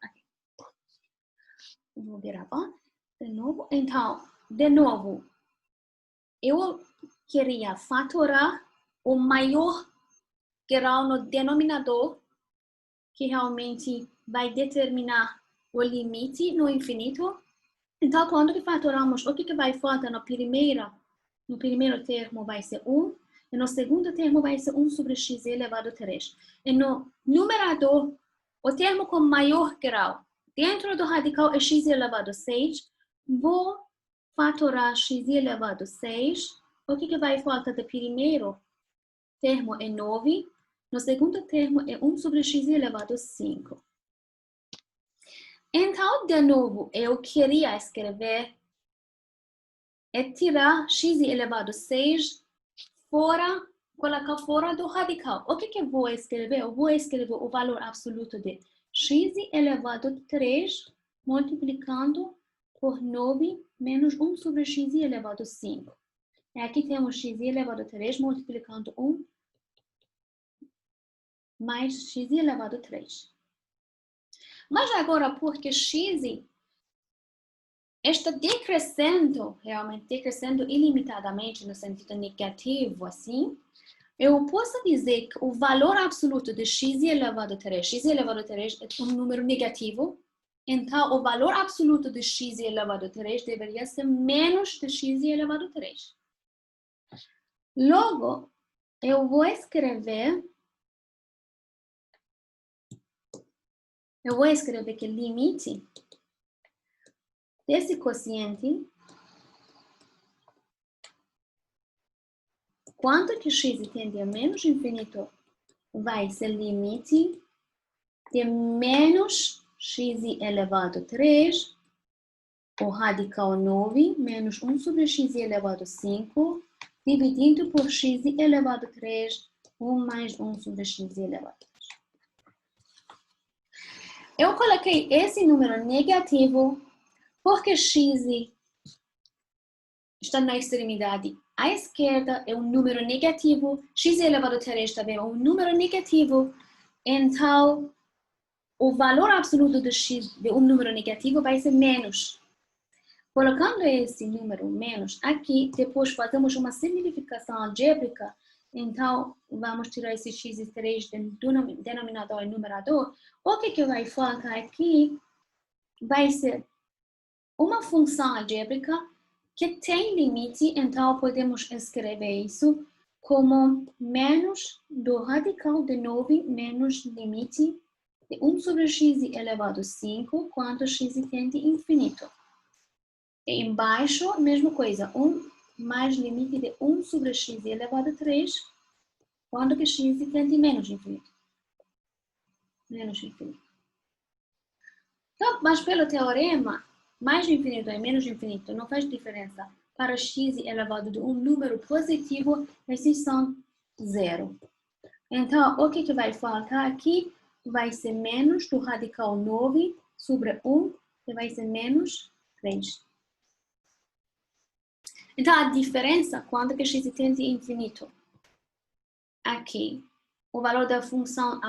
Aqui. Vou gravar de novo. Então, de novo, eu queria fatorar o maior grau no denominador, que realmente vai determinar o limite no infinito. Então, quando que fatoramos, o que vai faltar no primeiro termo vai ser 1, e no segundo termo vai ser 1 sobre x elevado a 3. E no numerador, o termo com maior grau, dentro do radical é x elevado a 6, vou fatorar x elevado a 6. O que vai faltar do primeiro termo é 9, no segundo termo é 1 sobre x elevado a 5. Então, de novo, eu queria escrever é tirar x elevado a 6 fora, colocar fora do radical. O que eu vou escrever? Eu vou escrever o valor absoluto de x elevado a 3 multiplicando por 9 menos 1 sobre x elevado a 5. E aqui temos x elevado a 3 multiplicando 1 mais x elevado a 3. Mas agora, porque x está decrescendo, realmente decrescendo ilimitadamente no sentido negativo, assim, eu posso dizer que o valor absoluto de x elevado a 3, x elevado a 3 é um número negativo, então o valor absoluto de x elevado a 3 deveria ser menos de x elevado a 3. Logo, eu vou escrever que o limite desse quociente, quanto que x tende a menos infinito, vai ser limite de menos x elevado a 3, o radical 9, menos 1 sobre x elevado a 5, dividindo por x elevado a 3, 1 mais 1 sobre x elevado a 3. Eu coloquei esse número negativo porque x está na extremidade à esquerda, é um número negativo, x elevado a 3 também é um número negativo, então o valor absoluto de x de um número negativo vai ser menos. Colocando esse número menos aqui, depois fazemos uma simplificação algébrica, então vamos tirar esse x3 do denominador e numerador. O que vai faltar aqui vai ser uma função algébrica que tem limite, então podemos escrever isso como menos do radical de 9 menos limite de 1 sobre x elevado a 5, quando x tende a infinito. E embaixo, a mesma coisa, 1 mais limite de 1 sobre x elevado a 3, quando que x tende a menos infinito. Menos infinito. Então, mas pelo teorema, mais infinito e menos infinito não faz diferença. Para x elevado a um número positivo, esses são zero. Então, o que vai faltar aqui vai ser menos do radical 9 sobre 1, que vai ser menos 3. Então, a diferença, quando que x tende a infinito? Aqui, o valor da função,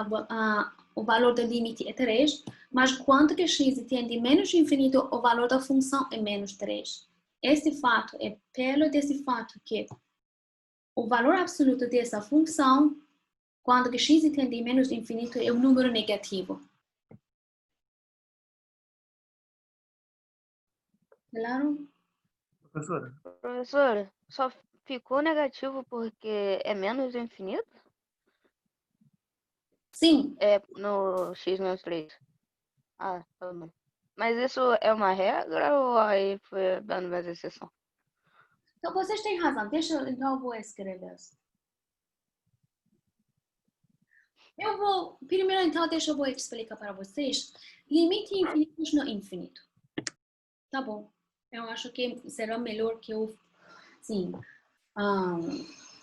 o valor do limite é 3, mas quando que x tende a menos infinito, o valor da função é menos 3. Esse fato é pelo desse fato que o valor absoluto dessa função, quando que x tende a menos infinito, é um número negativo. Claro? Professora, só ficou negativo porque é menos infinito? Sim. É no x menos 3. Ah, tá bom. Mas isso é uma regra ou aí foi dando mais exceção? Então, vocês têm razão. Então eu vou escrever. Primeiro então, eu vou explicar para vocês limite infinitos no infinito. Tá bom. Eu acho que será melhor que eu, sim,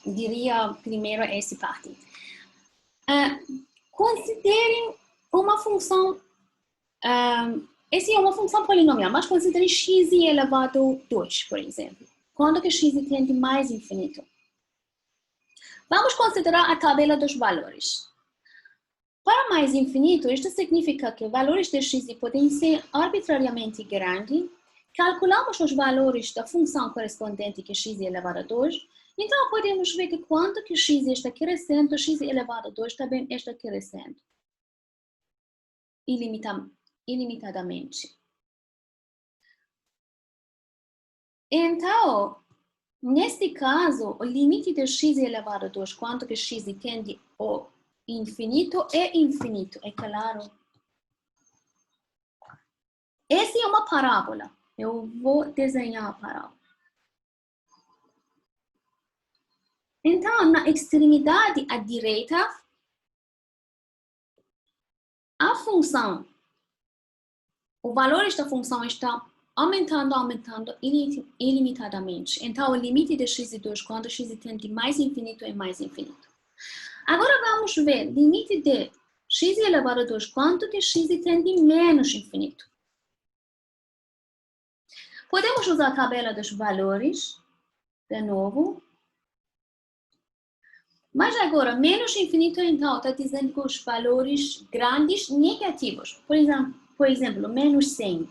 diria primeiro essa parte. Considerem uma função, essa é uma função polinomial, mas considerem x elevado a 2, por exemplo. Quando que x tende mais infinito? Vamos considerar a tabela dos valores. Para mais infinito, isto significa que valores de x podem ser arbitrariamente grandes. Calculamos os valores da função correspondente que x elevado a 2. Então, podemos ver que quando que x está crescendo, x elevado a 2 também está crescendo. Ilimitadamente. Então, neste caso, o limite de x elevado a 2, quanto que x tende ao infinito, é claro. Essa é uma parábola. Eu vou desenhar a parábola. Então, na extremidade à direita, a função, o valor desta função está aumentando ilimitadamente. Então, o limite de x2, quando x tende mais infinito, é mais infinito. Agora vamos ver o limite de x elevado a 2, quanto que x tende menos infinito. Podemos usar a tabela dos valores, de novo. Mas agora, menos infinito, então, está dizendo que os valores grandes negativos. Por exemplo, menos 100.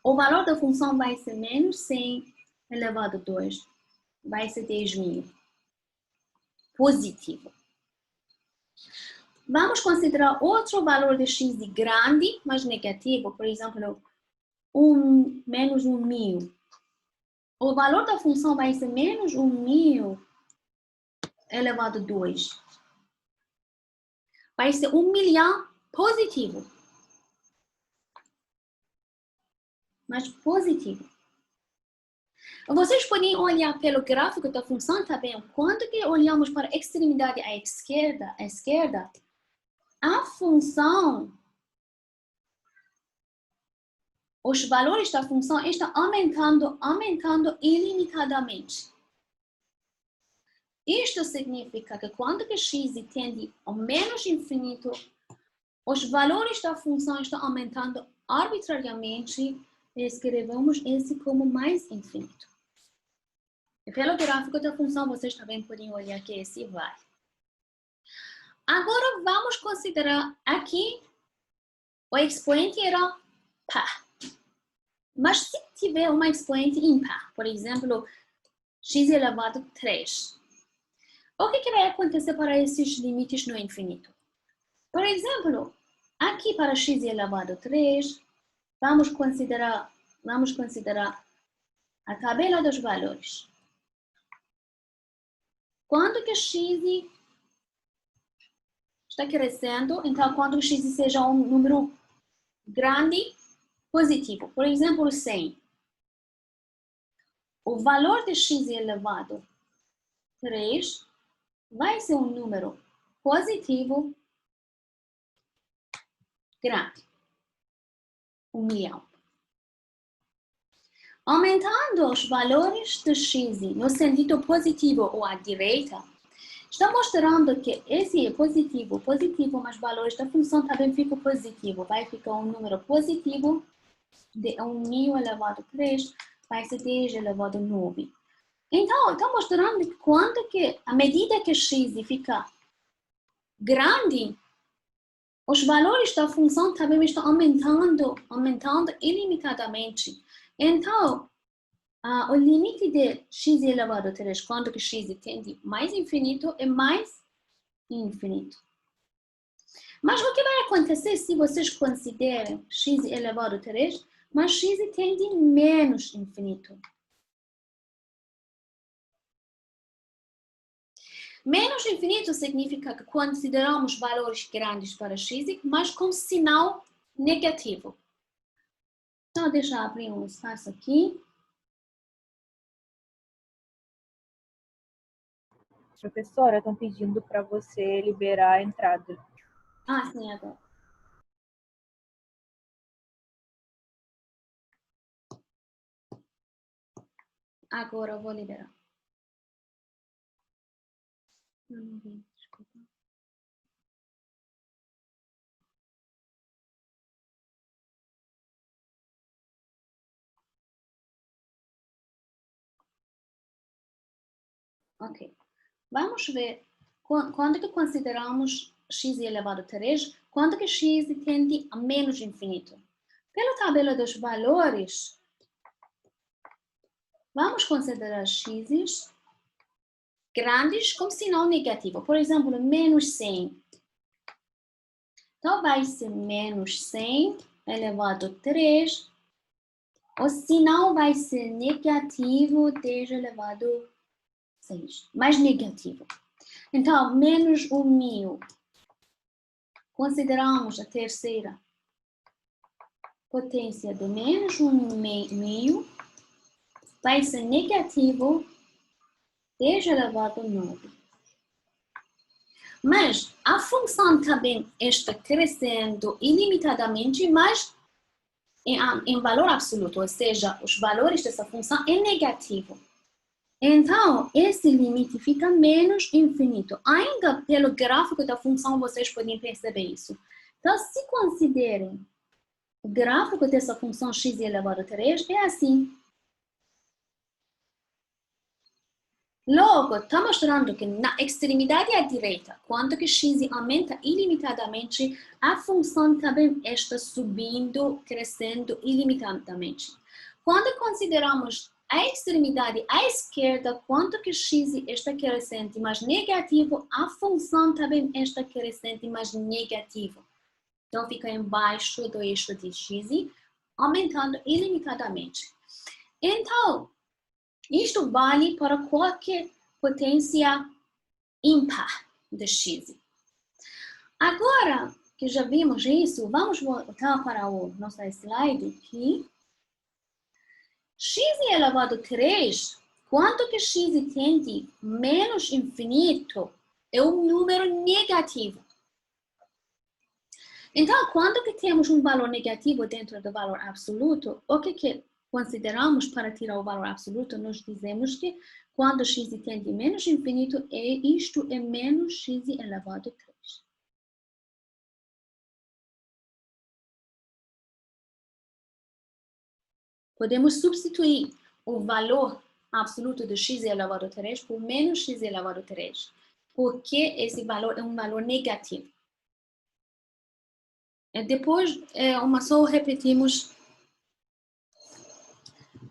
O valor da função vai ser menos 100 elevado a 2. Vai ser 10.000. Positivo. Vamos considerar outro valor de x de grande, mas negativo. Por exemplo, menos 1.000. O valor da função vai ser menos 1.000 elevado a 2. Vai ser 1 milhão positivo. Mas positivo. Vocês podem olhar pelo gráfico da função também. Quando que olhamos para a extremidade à esquerda, a função, os valores da função estão aumentando ilimitadamente. Isto significa que quando que x tende ao menos infinito, os valores da função estão aumentando arbitrariamente e escrevemos esse como mais infinito. E pelo gráfico da função, vocês também podem olhar que esse vai. Agora vamos considerar aqui o expoente era par. Mas se tiver uma expoente ímpar, por exemplo, x elevado a 3, o que vai acontecer para esses limites no infinito? Por exemplo, aqui para x elevado a 3, vamos considerar a tabela dos valores. Quando que x está crescendo, então quando x seja um número grande, positivo, por exemplo, 100. O valor de x elevado a 3 vai ser um número positivo grande. 1 milhão. Aumentando os valores de x no sentido positivo ou à direita, está mostrando que esse é positivo, mas valores da função também ficam positivo. Vai ficar um número positivo de 1.000 elevado a 3, vai ser 10 elevado a 9. Então, está mostrando que quando que, à medida que x fica grande, os valores da função também estão aumentando ilimitadamente. Então, o limite de x elevado a 3, quando que x tende mais infinito, é mais infinito. Mas o que vai acontecer se vocês consideram x elevado a 3, mas x tende menos infinito? Menos infinito significa que consideramos valores grandes para x, mas com sinal negativo. Então, deixa eu abrir um espaço aqui. Professora, estão pedindo para você liberar a entrada. Ah, sim, agora. Agora eu vou liberar. Não vi, desculpa. Ok. Vamos ver quando que consideramos x elevado a 3 quando que x tende a menos infinito. Pela tabela dos valores, vamos considerar x's grandes com sinal negativo. Por exemplo, menos 100. Então, vai ser menos 100 elevado a 3. O sinal vai ser negativo 10 elevado a 6. Mais negativo. Então, menos 1.000. Consideramos a terceira potência de menos 1.000. Vai ser negativo 10 elevado a 9. Mas a função também está crescendo ilimitadamente, mas em valor absoluto, ou seja, os valores dessa função é negativo. Então, esse limite fica menos infinito. Ainda pelo gráfico da função, vocês podem perceber isso. Então, se considerem o gráfico dessa função x elevado a 3, é assim. Logo, está mostrando que na extremidade à direita, quando que x aumenta ilimitadamente, a função também está subindo, crescendo ilimitadamente. Quando consideramos a extremidade à esquerda, quando que x está crescente, mas negativo, a função também está crescente, mas negativo. Então, fica embaixo do eixo de x, aumentando ilimitadamente. Então, isto vale para qualquer potência ímpar de x. Agora que já vimos isso, vamos voltar para o nosso slide aqui. X elevado a 3, quanto que x tende menos infinito, é um número negativo. Então, quando que temos um valor negativo dentro do valor absoluto, o que consideramos para tirar o valor absoluto? Nós dizemos que quando x tende menos infinito, isto é menos x elevado a 3. Podemos substituir o valor absoluto de x elevado a 3 por menos x elevado a 3, porque esse valor é um valor negativo. E depois, só repetimos.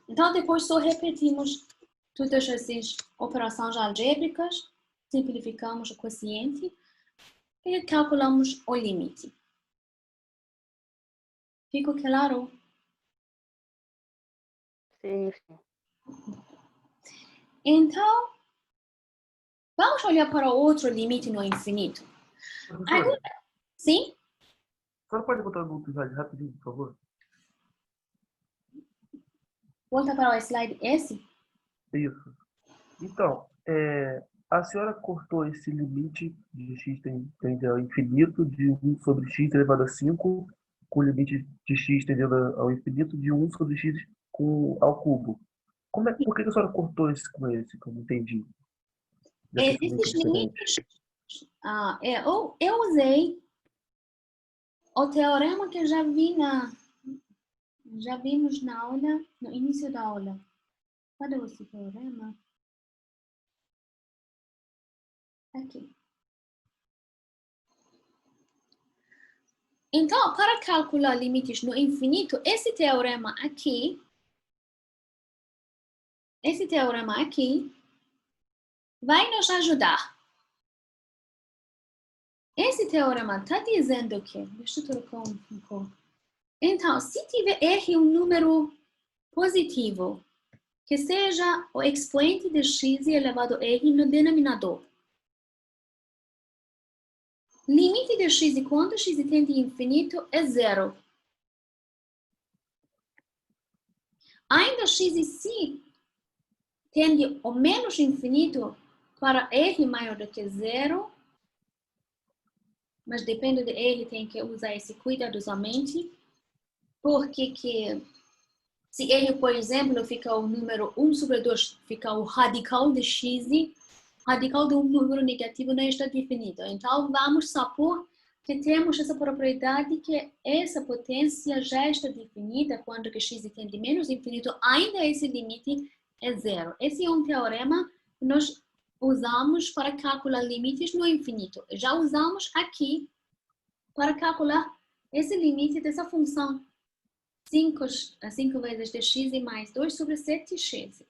Então, depois só repetimos todas essas operações algébricas, simplificamos o quociente e calculamos o limite. Ficou claro? Sim. Então, vamos olhar para outro limite no infinito. Agora, sim? Só pode botar no slide rapidinho, por favor? Volta para o slide S. Isso. Então, a senhora cortou esse limite de x tendendo ao infinito de 1 sobre x elevado a 5, com o limite de x tendendo ao infinito de 1 sobre x ao cubo. Por que a senhora cortou esse com esse, que eu não entendi? Esses limites, eu usei o teorema que já vimos na aula, no início da aula. Cadê esse teorema? Aqui. Então, para calcular limites no infinito, esse teorema aqui vai nos ajudar. Esse teorema está dizendo que, deixa eu trocar um pouco. Então, se tiver R um número positivo, que seja o expoente de x elevado a R no denominador. Limite de x quando x tende a infinito é 0. Ainda x se tende ao menos infinito para R maior do que 0, mas depende de R, tem que usar esse cuidadosamente, porque se R, por exemplo, fica o número 1 sobre 2, fica o radical de x, radical de um número negativo não está definido. Então, vamos supor que temos essa propriedade que essa potência já está definida quando que x tende a menos infinito, ainda esse limite é 0. Esse é um teorema que nós usamos para calcular limites no infinito. Já usamos aqui para calcular esse limite dessa função 5 vezes dx mais 2 sobre 7x.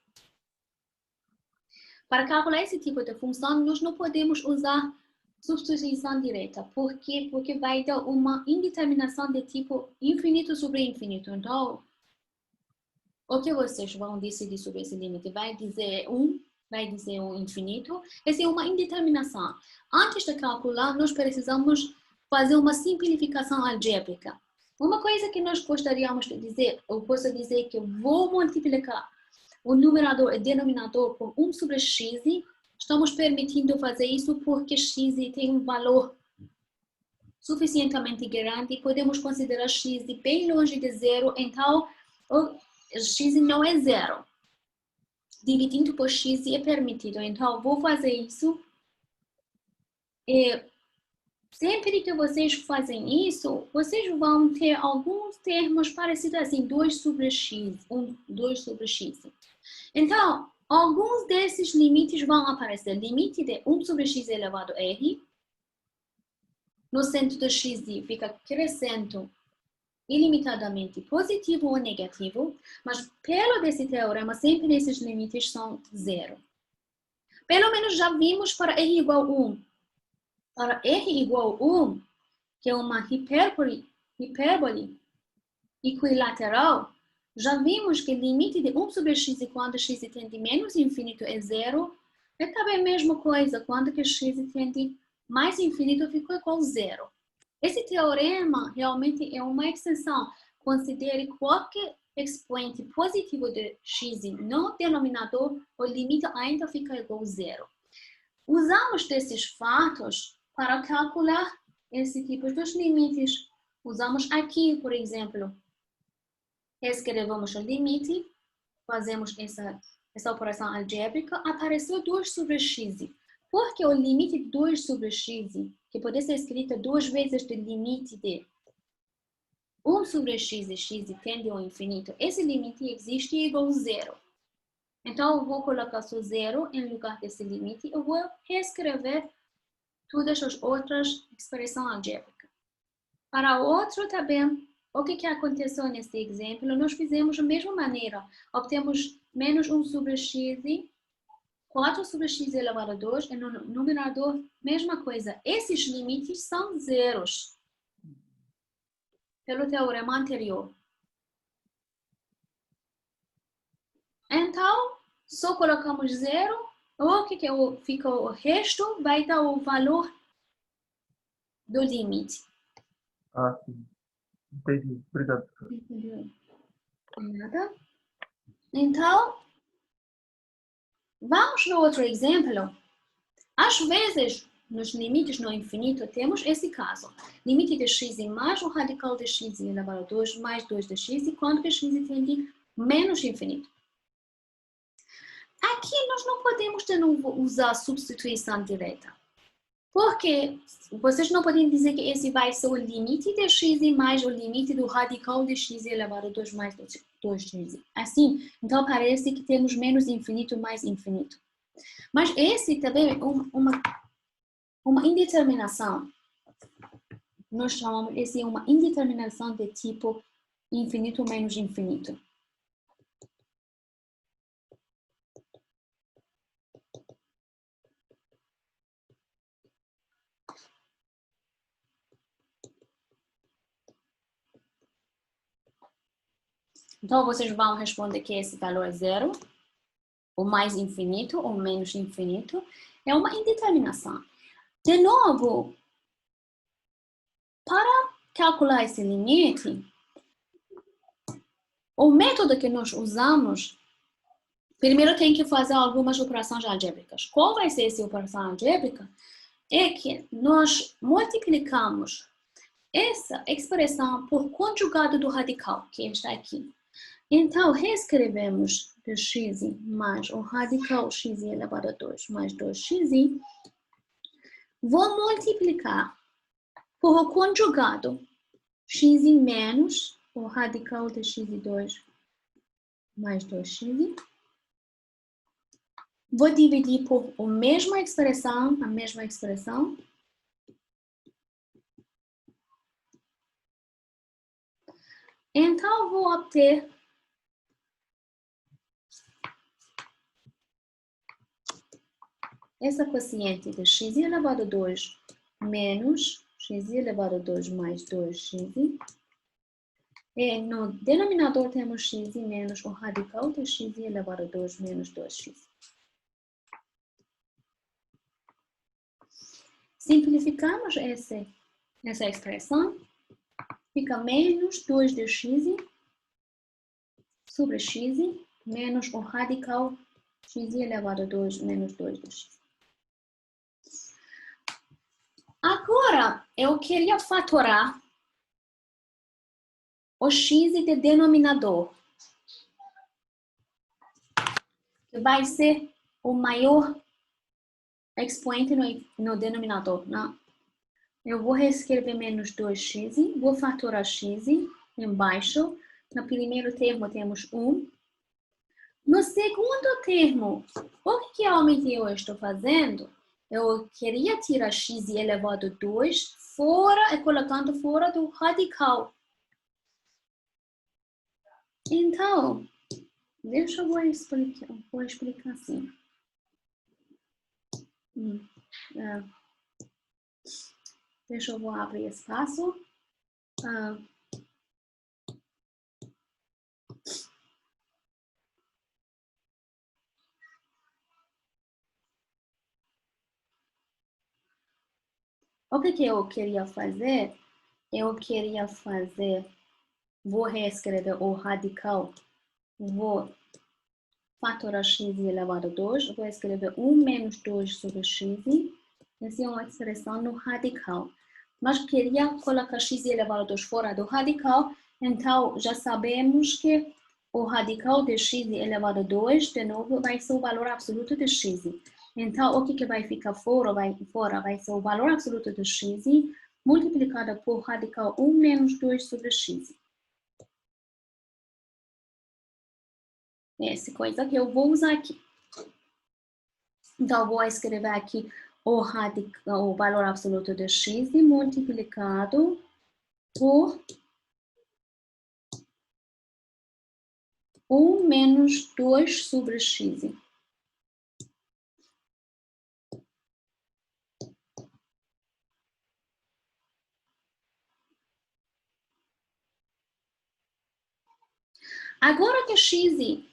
Para calcular esse tipo de função, nós não podemos usar substituição direta. Por quê? Porque vai dar uma indeterminação de tipo infinito sobre infinito. Então, o que vocês vão decidir sobre esse limite? Vai dizer 1, vai dizer um infinito? Essa é uma indeterminação. Antes de calcular, nós precisamos fazer uma simplificação algébrica. Uma coisa que nós gostaríamos de dizer, eu posso dizer que eu vou multiplicar o numerador e denominador por 1 sobre x. Estamos permitindo fazer isso porque x tem um valor suficientemente grande e podemos considerar x bem longe de zero, então o x não é zero. Dividindo por x é permitido, então vou fazer isso. E sempre que vocês fazem isso, vocês vão ter alguns termos parecidos assim, 2 sobre x, 2 sobre x. Então, alguns desses limites vão aparecer. Limite de 1 sobre x elevado a r. No centro do x fica crescendo ilimitadamente positivo ou negativo, mas pelo desse teorema, sempre esses limites são zero. Pelo menos já vimos para r igual a 1. Para r igual a 1, que é uma hipérbole equilateral, já vimos que o limite de 1 sobre x quando x tende menos infinito é zero. É também a mesma coisa quando que x tende mais infinito fica igual a zero. Esse teorema realmente é uma extensão. Considere qualquer expoente positivo de x no denominador, o limite ainda fica igual a zero. Usamos desses fatos para calcular esse tipo de limites. Usamos aqui, por exemplo, escrevemos o limite, fazemos essa operação algébrica, apareceu 2 sobre x. Porque o limite de 2 sobre x, que pode ser escrito 2 vezes o limite de 1 sobre x e x tende ao infinito, esse limite existe igual a zero. Então, eu vou colocar só zero em lugar desse limite. Eu vou reescrever todas as outras expressões algébricas. Para outro também, o que aconteceu nesse exemplo? Nós fizemos da mesma maneira. Obtemos menos 1 sobre x, 4 sobre x elevado a 2, e no numerador, mesma coisa. Esses limites são zeros, pelo teorema anterior. Então, só colocamos zero, o que fica o resto vai dar o valor do limite. Ah, sim. Entendi. Obrigado. Entendeu? Nada. Então, vamos no outro exemplo. Às vezes, nos limites no infinito, temos esse caso. Limite de x mais o radical de x elevado a 2 mais 2 de x, quando que x tende menos infinito. Aqui nós não podemos de novo usar substituição direta. Porque vocês não podem dizer que esse vai ser o limite de x mais o limite do radical de x elevado a 2 mais 2x. Assim, então parece que temos menos infinito mais infinito. Mas esse também é uma indeterminação. Nós chamamos esse uma indeterminação de tipo infinito menos infinito. Então, vocês vão responder que esse valor é zero, ou mais infinito, ou menos infinito. É uma indeterminação. De novo, para calcular esse limite, o método que nós usamos, primeiro tem que fazer algumas operações algébricas. Qual vai ser essa operação algébrica? É que nós multiplicamos essa expressão por conjugado do radical, que está aqui. Então, reescrevemos x mais o radical x elevado a 2 mais 2x. Vou multiplicar por o conjugado x menos o radical de x2 mais 2x. Vou dividir por a mesma expressão. Então, vou obter essa quociente de x elevado a 2 menos x elevado a 2 mais 2x. E no denominador temos x menos o radical de x elevado a 2 menos 2x. Simplificamos essa expressão. Fica menos 2 de x sobre x menos o radical x elevado a 2 menos 2 de x. Agora, eu queria fatorar o x de denominador, que vai ser o maior expoente no denominador, não? Eu vou reescrever menos 2x, vou fatorar x embaixo. No primeiro termo temos 1. No segundo termo, o que realmente eu estou fazendo? Eu queria tirar x elevado a 2 fora e colocando fora do radical. Então, deixa eu explicar assim. Deixa eu abrir espaço. O que eu queria fazer? Vou reescrever o radical. Vou fatorar x elevado a 2. Vou escrever 1 menos 2 sobre x. Essa é uma expressão no radical. Mas queria colocar x elevado a 2 fora do radical. Então, já sabemos que o radical de x elevado a 2, de novo, vai ser o valor absoluto de x. Então, o que vai ficar fora vai ser o valor absoluto de x multiplicado por radical 1 menos 2 sobre x. Essa coisa que eu vou usar aqui. Então, eu vou escrever aqui o valor absoluto de x multiplicado por 1 menos 2 sobre x. Agora que x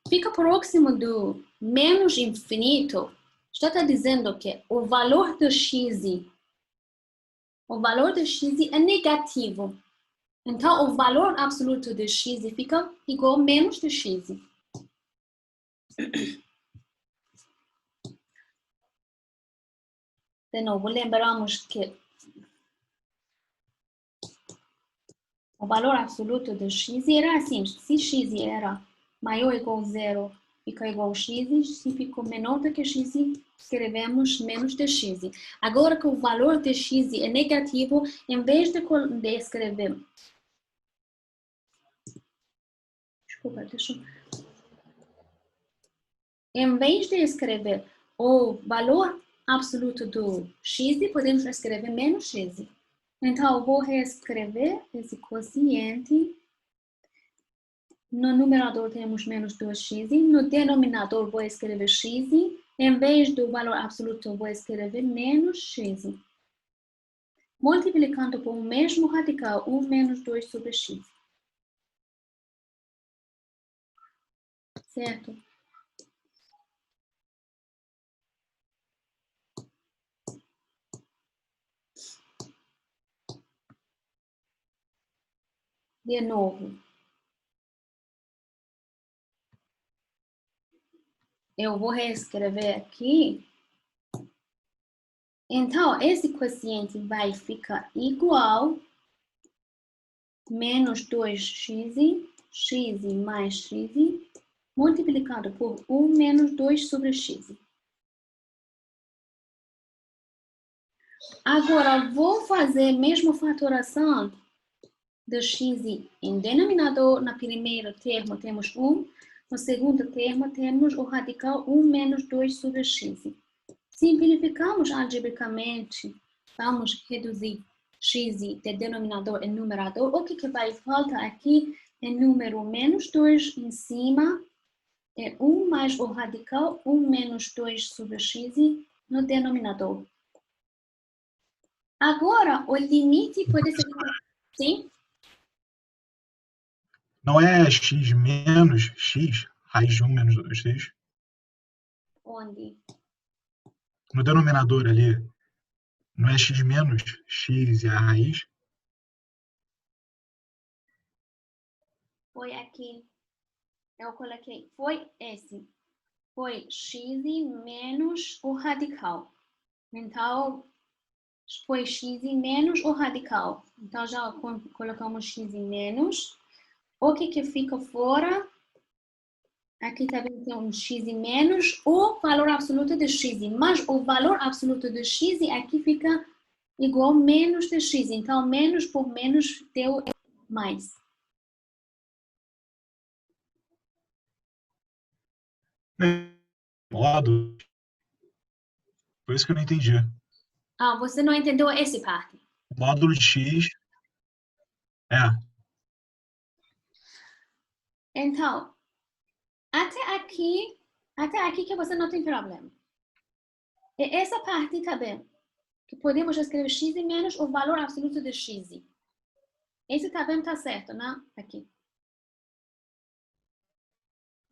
fica próximo do menos infinito, está dizendo que o valor de x é negativo. Então, o valor absoluto de x fica igual a menos de x. De novo, lembramos que o valor absoluto de x era assim. Se x era maior ou igual a 0, fica igual a x. Se ficou menor do que x, escrevemos menos de x. Agora que o valor de x é negativo, em vez de escrever... Desculpa, em vez de escrever o valor absoluto do x, podemos escrever menos x. Então, eu vou reescrever esse quociente. No numerador temos menos 2x. No denominador, vou escrever x. Em vez do valor absoluto, vou escrever menos x. Multiplicando por o mesmo radical, 1 menos 2 sobre x. Certo? De novo. Eu vou reescrever aqui. Então, esse quociente vai ficar igual a menos 2x, x mais x, multiplicado por 1 menos 2 sobre x. Agora, vou fazer a mesma fatoração de x em denominador. No primeiro termo temos 1. No segundo termo, temos o radical 1 menos 2 sobre x. Simplificamos algebricamente, vamos reduzir x de denominador em numerador. O que vai faltar aqui é número menos 2 em cima, é 1 mais o radical 1 menos 2 sobre x no denominador. Agora, o limite pode ser... Sim? Não é x menos x, raiz de 1 menos 2x? Onde? No denominador ali, não é x menos x e a raiz? Foi aqui. Eu coloquei. Foi esse. Foi x menos o radical. Então, foi x menos o radical. Então, já colocamos x menos. O que fica fora? Aqui também tem um x menos o valor absoluto de x. Mas o valor absoluto de x aqui fica igual a menos de x. Então, menos por menos deu mais. Módulo. Por isso que eu não entendi. Ah, você não entendeu essa parte? O módulo de x é. Então, até aqui que você não tem problema. E essa parte também, que podemos escrever x menos o valor absoluto de x. Esse também está certo, né? Aqui.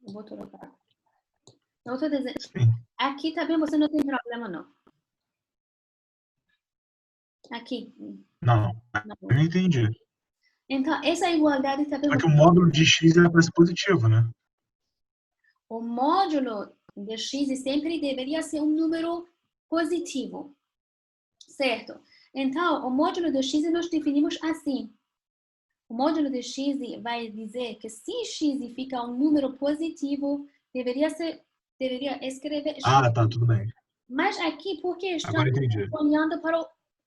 Eu vou trocar. Eu estou dizendo, Sim. aqui também você não tem problema, não. Aqui. Não, eu não entendi. Então, essa igualdade também... Só que o módulo de x é para ser positivo, né? O módulo de x sempre deveria ser um número positivo, certo? Então, o módulo de x nós definimos assim. O módulo de x vai dizer que se x fica um número positivo, deveria escrever x. Ah, tá, tudo bem. Mas aqui, porque Agora estamos entendi. olhando para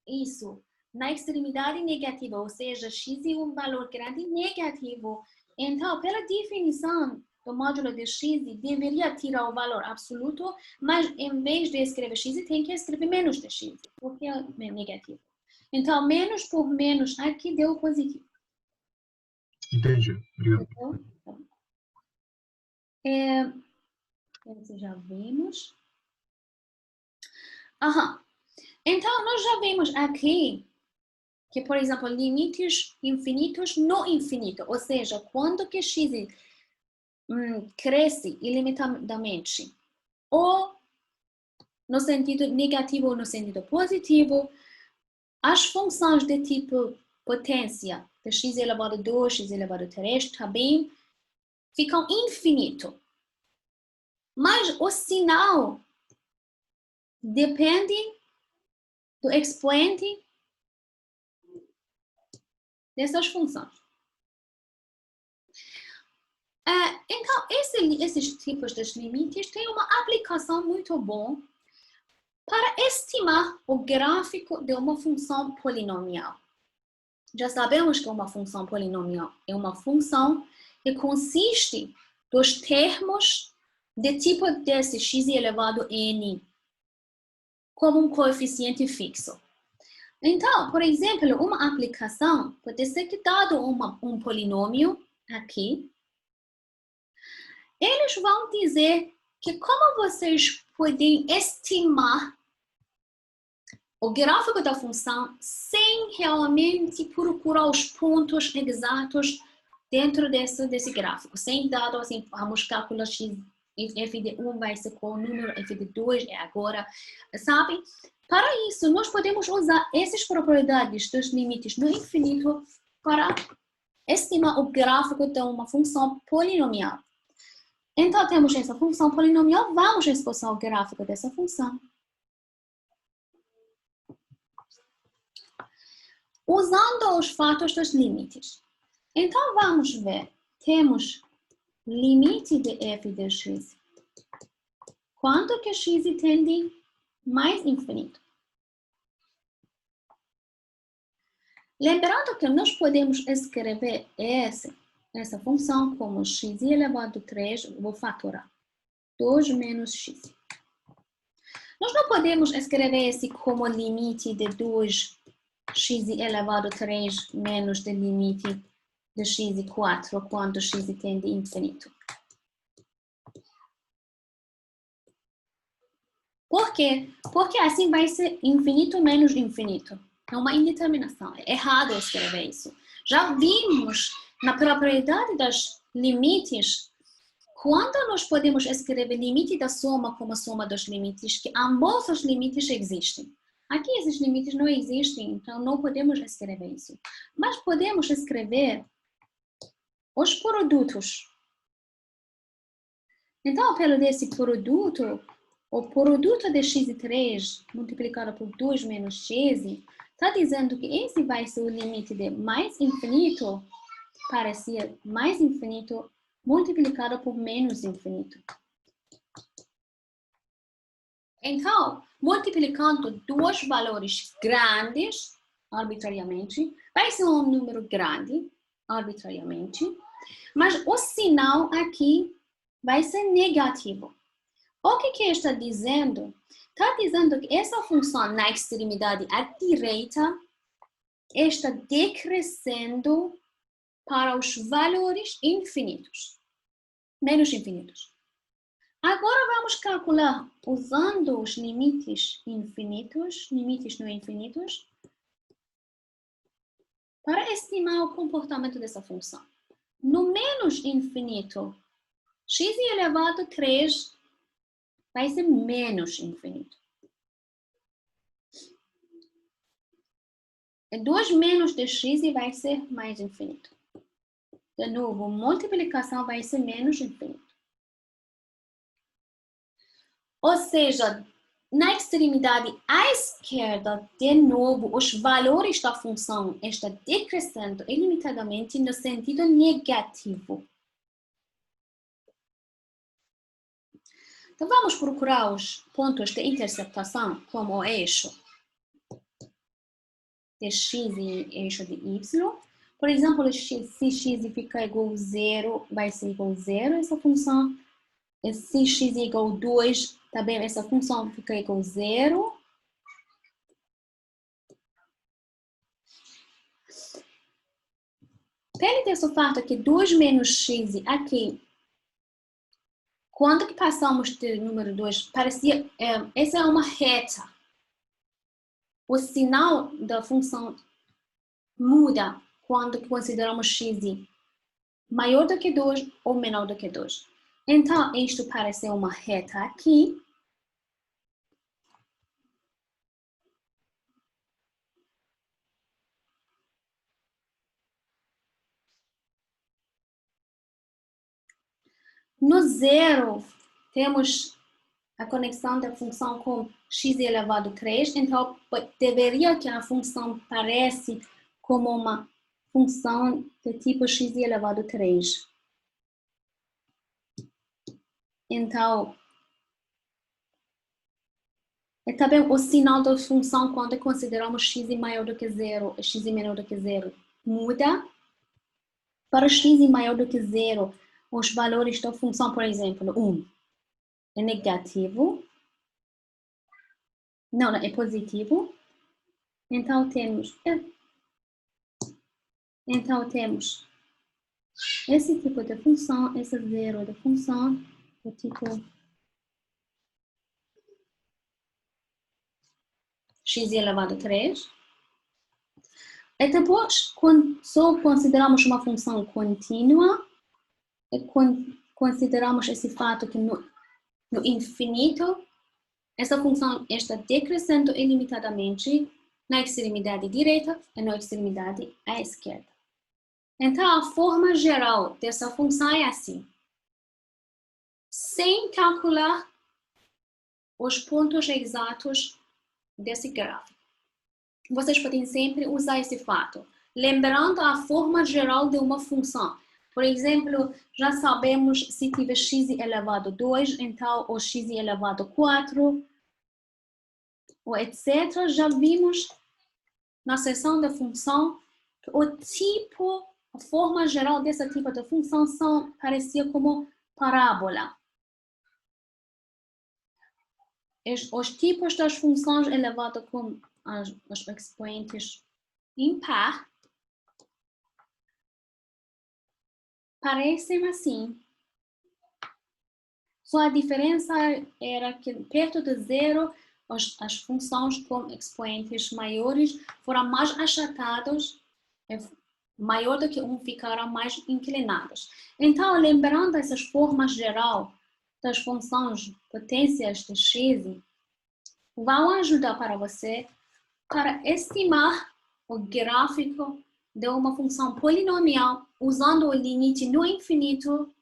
isso, na extremidade negativa, ou seja, x é um valor grande negativo. Então, pela definição do módulo de x, deveria tirar o valor absoluto, mas em vez de escrever x, tem que escrever menos de x, porque é negativo. Então, menos por menos aqui deu positivo. Entendi. Obrigado. Esse já vimos. Então, nós já vimos aqui que, por exemplo, limites infinitos no infinito, ou seja, quando que x cresce ilimitadamente, ou no sentido negativo ou no sentido positivo, as funções de tipo potência, de x elevado a 2, x elevado a 3, também ficam infinito. Mas o sinal depende do expoente dessas funções. Então, esses tipos de limites têm uma aplicação muito boa para estimar o gráfico de uma função polinomial. Já sabemos que uma função polinomial é uma função que consiste dos termos de tipo desse x elevado a n como um coeficiente fixo. Então, por exemplo, uma aplicação pode ser que dado um polinômio aqui, eles vão dizer que como vocês podem estimar o gráfico da função sem realmente procurar os pontos exatos dentro desse gráfico, sem dado assim, vamos calcular x, f de 1 vai ser qual número, f de 2 é agora, sabe? Para isso, nós podemos usar essas propriedades dos limites no infinito para estimar o gráfico de uma função polinomial. Então, temos essa função polinomial, vamos expulsar o gráfico dessa função. Usando os fatos dos limites. Então, vamos ver. Temos limite de f de x. Quanto que x tende mais infinito? Lembrando que nós podemos escrever S essa função como x elevado a 3, vou fatorar. 2 menos x. Nós não podemos escrever esse como limite de 2x elevado a 3 menos o limite de x4 quando x tende a infinito. Por quê? Porque assim vai ser infinito menos infinito. É uma indeterminação. É errado escrever isso. Já vimos na propriedade dos limites, quando nós podemos escrever limite da soma como soma dos limites, que ambos os limites existem. Aqui esses limites não existem, então não podemos escrever isso. Mas podemos escrever os produtos. Então, pelo desse produto, o produto de x3 multiplicado por 2 menos x, está dizendo que esse vai ser o limite de mais infinito para ser mais infinito multiplicado por menos infinito. Então, multiplicando dois valores grandes, arbitrariamente, vai ser um número grande, arbitrariamente, mas o sinal aqui vai ser negativo. O que está dizendo? Está dizendo que essa função na extremidade à direita está decrescendo para os valores infinitos, menos infinitos. Agora vamos calcular usando os limites infinitos, limites não infinitos, para estimar o comportamento dessa função. No menos infinito, x elevado a 3 vai ser menos infinito. 2 menos de x vai ser mais infinito. De novo, multiplicação vai ser menos infinito. Ou seja, na extremidade à esquerda, de novo, os valores da função estão decrescendo ilimitadamente no sentido negativo. Então, vamos procurar os pontos de interceptação, como o eixo de x e eixo de y. Por exemplo, se x ficar igual a 0, vai ser igual a 0 essa função. E se x é igual a 2, também essa função fica igual a 0. Pelo desse fato que 2 menos x aqui, quando que passamos do número 2, parecia, essa é uma reta. O sinal da função muda quando consideramos x maior do que 2 ou menor do que 2. Então, isto parece uma reta aqui. No zero, temos a conexão da função com x elevado a 3, então deveria que a função pareça como uma função de tipo x elevado a 3. Então, é também o sinal da função quando consideramos x maior do que 0 e x menor do que 0 muda. Para x maior do que 0, os valores da função, por exemplo, 1 é negativo. Não, é positivo. Então temos esse tipo de função, esse zero de função, do tipo x elevado a 3. E depois, só consideramos uma função contínua, e consideramos esse fato que no infinito, essa função está decrescendo ilimitadamente na extremidade direita e na extremidade à esquerda. Então, a forma geral dessa função é assim. Sem calcular os pontos exatos desse gráfico. Vocês podem sempre usar esse fato, lembrando a forma geral de uma função. Por exemplo, já sabemos se tiver x elevado a 2, então o x elevado a 4, ou etc. Já vimos na seção da função que o tipo a forma geral desse tipo de função parecia como parábola. Os tipos das funções elevadas com os expoentes impar parecem assim. Só a diferença era que perto de zero as funções com expoentes maiores foram mais achatados, maior do que 1 ficaram mais inclinados. Então, lembrando essas formas geral das funções potências de x, vão ajudar para você para estimar o gráfico de uma função polinomial usando o limite no infinito,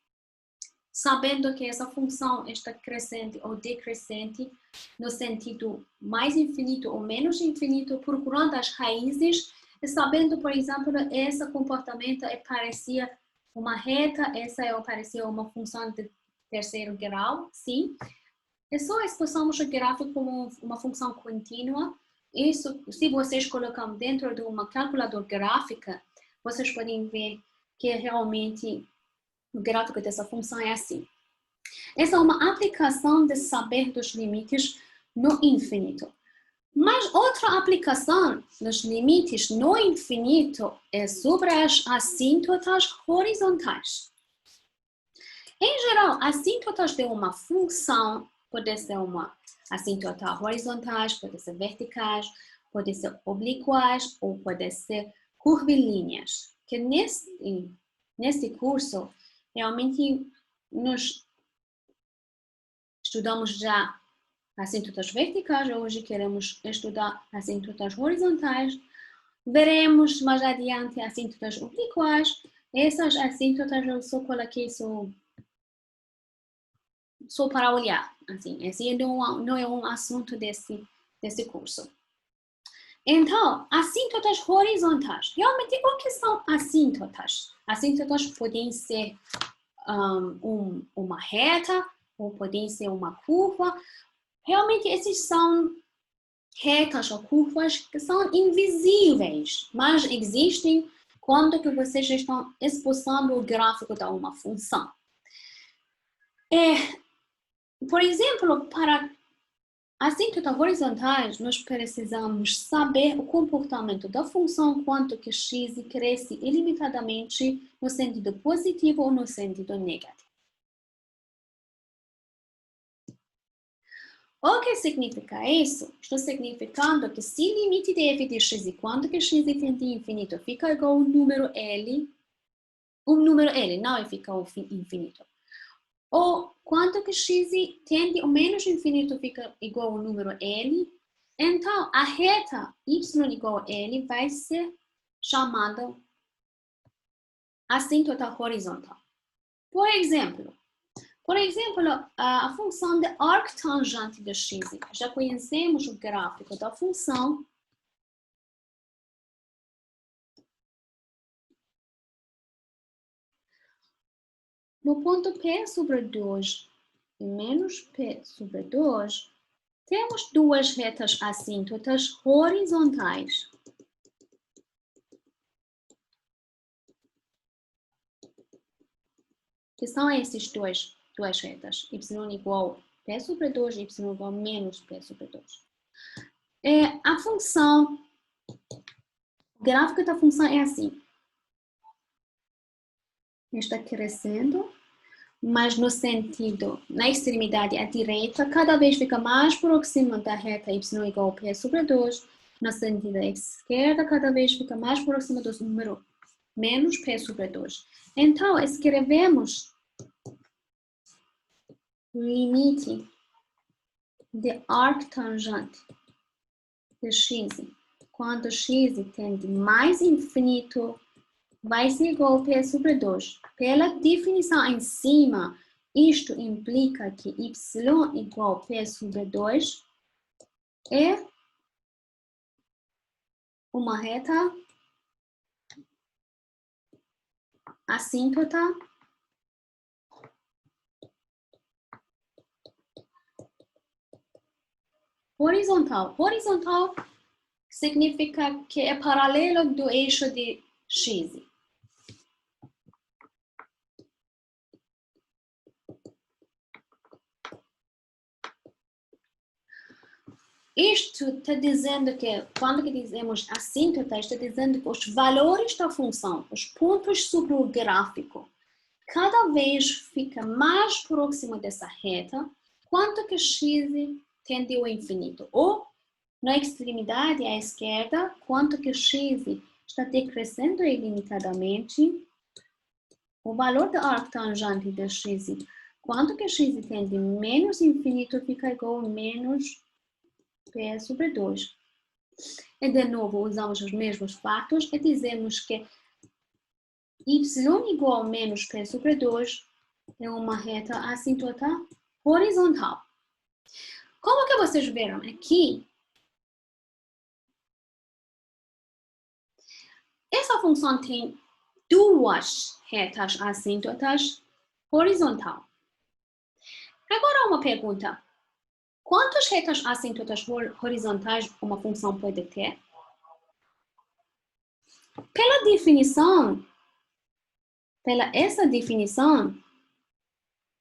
sabendo que essa função está crescente ou decrescente no sentido mais infinito ou menos infinito, procurando as raízes e sabendo, por exemplo, esse comportamento parecia uma reta, essa parecia uma função de terceiro grau, sim. É só expressamos o gráfico como uma função contínua. Isso, se vocês colocam dentro de uma calculadora gráfica, vocês podem ver que realmente o gráfico dessa função é assim. Essa é uma aplicação de saber dos limites no infinito. Mas outra aplicação dos limites no infinito é sobre as assíntotas horizontais. Em geral, assíntotas de uma função pode ser uma assíntota horizontais, pode ser verticais, pode ser oblíquas ou pode ser curvilíneas. Que nesse curso, realmente, nós estudamos já assíntotas verticais, hoje queremos estudar assíntotas horizontais. Veremos mais adiante assíntotas oblíquas. Essas assíntotas eu só coloquei só para olhar, assim, esse não é um assunto desse curso. Então, assíntotas horizontais. Realmente, o que são assíntotas? Assíntotas podem ser uma reta, ou podem ser uma curva. Realmente, esses são retas ou curvas que são invisíveis, mas existem quando que vocês estão esboçando o gráfico de uma função. Por exemplo, para assíntotas horizontais, nós precisamos saber o comportamento da função quanto que x cresce ilimitadamente no sentido positivo ou no sentido negativo. O que significa isso? Estou significando que se o limite de f de x quando que x tende a infinito fica igual ao número L, não fica ao infinito. Ou quanto que x tende ao menos infinito fica igual ao número L, então a reta y igual a L vai ser chamada assíntota horizontal. Por exemplo, a função de arctangente de x. Já conhecemos o gráfico da função. No ponto P sobre 2 e menos P sobre 2, temos duas retas assíntotas horizontais. Que são essas duas retas, y igual a P sobre 2 e y igual a menos P sobre 2. A função, o gráfico da função é assim. Está crescendo, mas no sentido, na extremidade à direita, cada vez fica mais próxima da reta y igual a P sobre 2. No sentido à esquerda, cada vez fica mais próxima do número menos P sobre 2. Então, escrevemos o limite de arctangente de x. Quando x tende mais infinito, vai ser igual a P sobre 2. Pela definição em cima, isto implica que y igual a P sobre 2 é uma reta assíntota horizontal. Horizontal significa que é paralelo do eixo de x. Isto está dizendo que, quando que dizemos assíntota, está dizendo que os valores da função, os pontos sobre o gráfico, cada vez fica mais próximo dessa reta, quanto que x tende ao infinito. Ou, na extremidade à esquerda, quanto que x está decrescendo ilimitadamente, o valor da arctangente de x, quanto que x tende menos infinito, fica igual a menos P sobre 2. E de novo, usamos os mesmos fatos e dizemos que y igual a menos P sobre 2 é uma reta assíntota horizontal. Como que vocês viram aqui? Essa função tem duas retas assíntotas horizontal. Agora uma pergunta. Quantas retas assíntotas horizontais uma função pode ter? Pela essa definição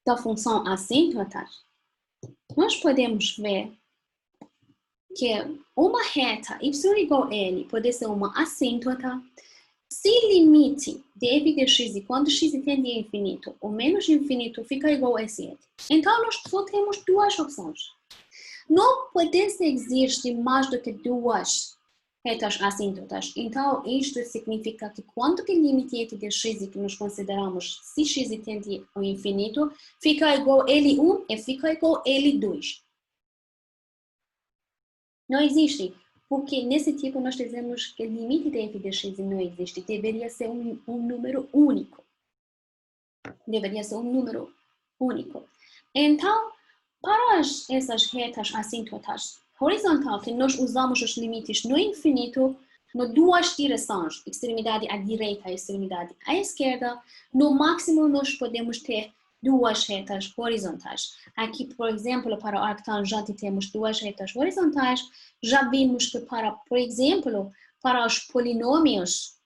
da função assíntota, nós podemos ver que uma reta y igual a L pode ser uma assíntota se o limite de f de x, quando x tende a infinito, ou menos infinito, fica igual a 7. Então, nós só temos duas opções. Não pode existir mais do que duas retas assíntotas. Então, isto significa que quando o limite de x que nós consideramos, se x tende ao infinito, fica igual a L1 e fica igual a L2. Não existe, porque nesse tipo nós dizemos que o limite de f de x não existe. Deveria ser um número único. Deveria ser um número único. Então, para essas retas assíntotas horizontal, que nós usamos os limites no infinito, em duas direções, extremidade à direita e extremidade à esquerda, no máximo nós podemos ter duas retas horizontais. Aqui, por exemplo, para o arctangente temos duas retas horizontais. Já vimos que por exemplo, para os polinômios,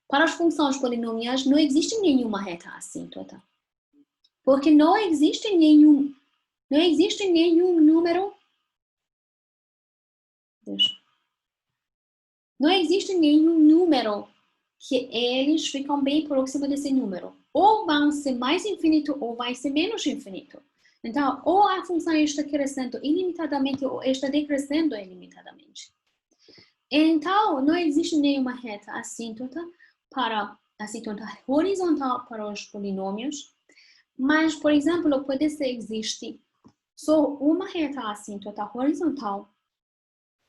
para as funções polinomiais não existe nenhuma reta assíntota. Porque não existe nenhum número. Não existe nenhum número que eles ficam bem próximos desse número. Ou vão ser mais infinito ou vai ser menos infinito. Então, ou a função está crescendo ilimitadamente ou está decrescendo ilimitadamente. Então, não existe nenhuma reta assíntota horizontal para os polinômios. Mas, por exemplo, pode ser existe só uma reta assíntota horizontal.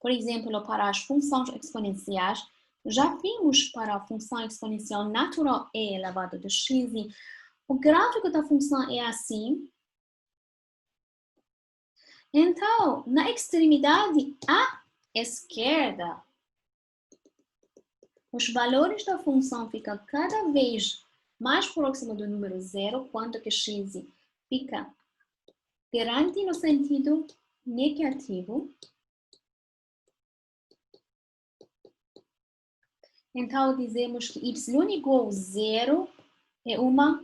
Por exemplo, para as funções exponenciais, já vimos para a função exponencial natural e elevado de x. O gráfico da função é assim. Então, na extremidade à esquerda, os valores da função ficam cada vez mais próximo do número zero, quanto que x fica grande no sentido negativo. Então, dizemos que y igual a 0 é uma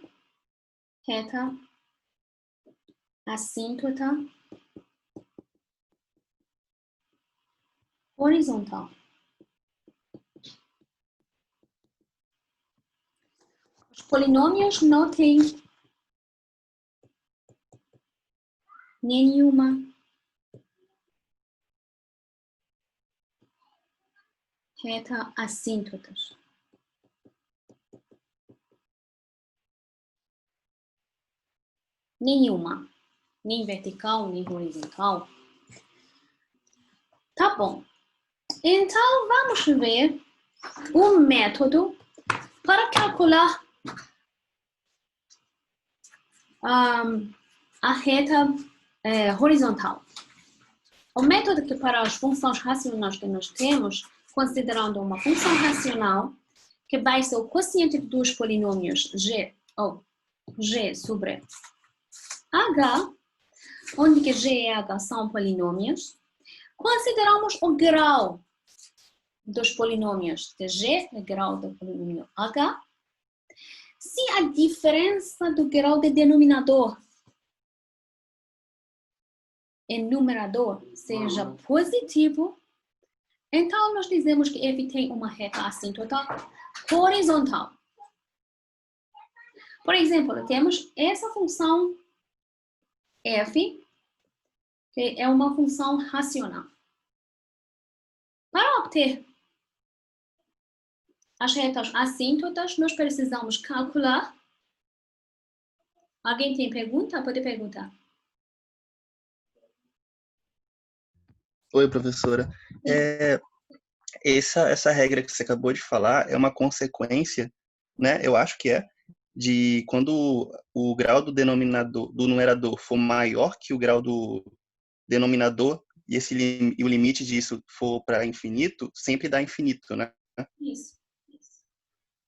reta assíntota horizontal. Os polinômios não têm nenhuma reta assíntota. Nenhuma. Nem vertical, nem horizontal. Tá bom. Então, vamos ver um método para calcular a reta horizontal. O método que para as funções racionais que nós temos, considerando uma função racional, que vai ser o quociente dos polinômios g sobre h, onde que g e h são polinômios, consideramos o grau dos polinômios de g, o grau do polinômio h, se a diferença do grau de denominador em numerador seja positivo, então nós dizemos que f tem uma reta assíntota horizontal. Por exemplo, temos essa função f, que é uma função racional. Para obter as retas assíntotas, nós precisamos calcular. Alguém tem pergunta? Pode perguntar. Oi, professora. Essa regra que você acabou de falar é uma consequência, né? Eu acho que de quando o grau do denominador do numerador for maior que o grau do denominador e o limite disso for para infinito, sempre dá infinito, né? Isso.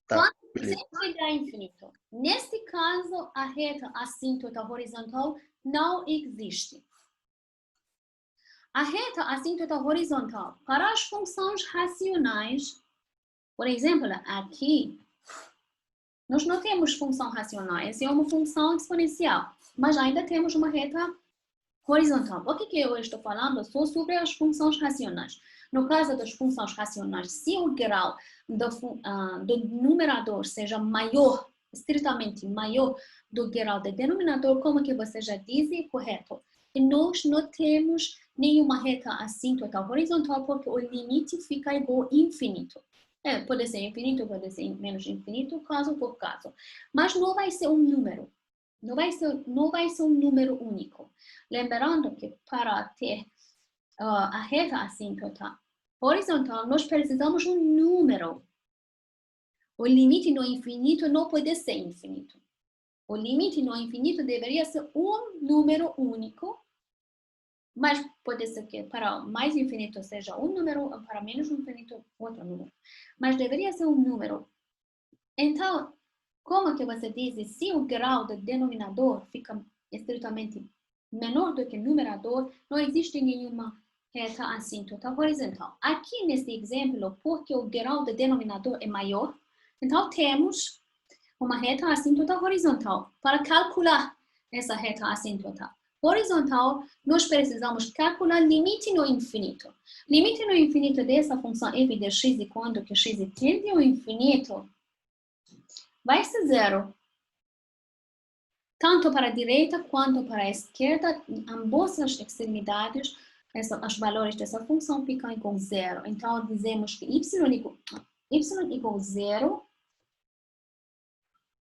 Tá, beleza. Sempre dá infinito. Neste caso, a reta assíntota horizontal não existe. A reta assíntota horizontal, para as funções racionais, por exemplo, aqui, nós não temos função racional, essa é uma função exponencial, mas ainda temos uma reta horizontal. O que eu estou falando? Só sobre as funções racionais. No caso das funções racionais, se o grau do numerador seja maior, estritamente maior do grau do denominador, como que você já disse, correto. E nós não temos nenhuma reta assíntota horizontal, porque o limite fica igual a infinito. Pode ser infinito, pode ser menos infinito, caso por caso. Mas não vai ser um número. Não vai ser um número único. Lembrando que para ter a reta assíntota horizontal, nós precisamos de um número. O limite no infinito não pode ser infinito. O limite no infinito deveria ser um número único, mas pode ser que para mais infinito seja um número, para menos infinito outro número. Mas deveria ser um número. Então, como que você diz, se o grau do denominador fica estritamente menor do que o numerador, não existe nenhuma reta assíntota horizontal. Aqui nesse exemplo, porque o grau do denominador é maior, então temos uma reta assíntota horizontal. Para calcular essa reta assíntota horizontal, nós precisamos calcular limite no infinito. Limite no infinito dessa função f de x, quando que x tende ao infinito, vai ser zero. Tanto para a direita quanto para a esquerda, em ambas as extremidades, os valores dessa função ficam igual a zero. Então, dizemos que y igual a zero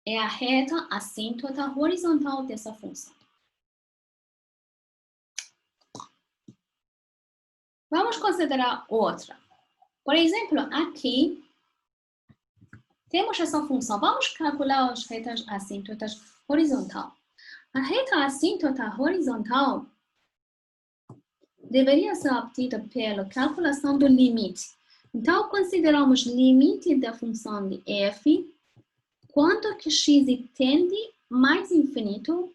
é a reta assíntota horizontal dessa função. Vamos considerar outra. Por exemplo, aqui temos essa função. Vamos calcular as retas assíntotas horizontal. A reta assíntota horizontal deveria ser obtida pela calculação do limite. Então, consideramos o limite da função de f quando que x tende mais infinito,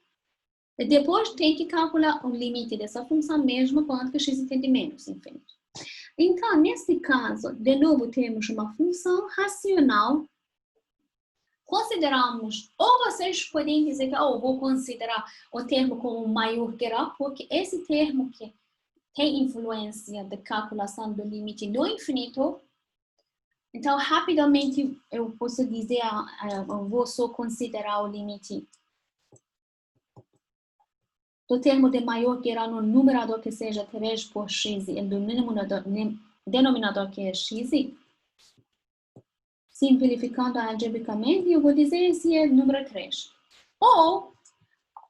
e depois tem que calcular o limite dessa função mesmo quando que x tende menos infinito. Então, nesse caso, de novo, temos uma função racional. Consideramos, ou vocês podem dizer que vou considerar o termo como maior grau, porque esse termo que tem influência da calculação do limite no infinito. Então, rapidamente, eu posso dizer, eu vou só considerar o limite do termo de maior grau no numerador que seja 3 por x e do denominador que é x. Simplificando algebricamente, eu vou dizer esse é o número 3. Ou,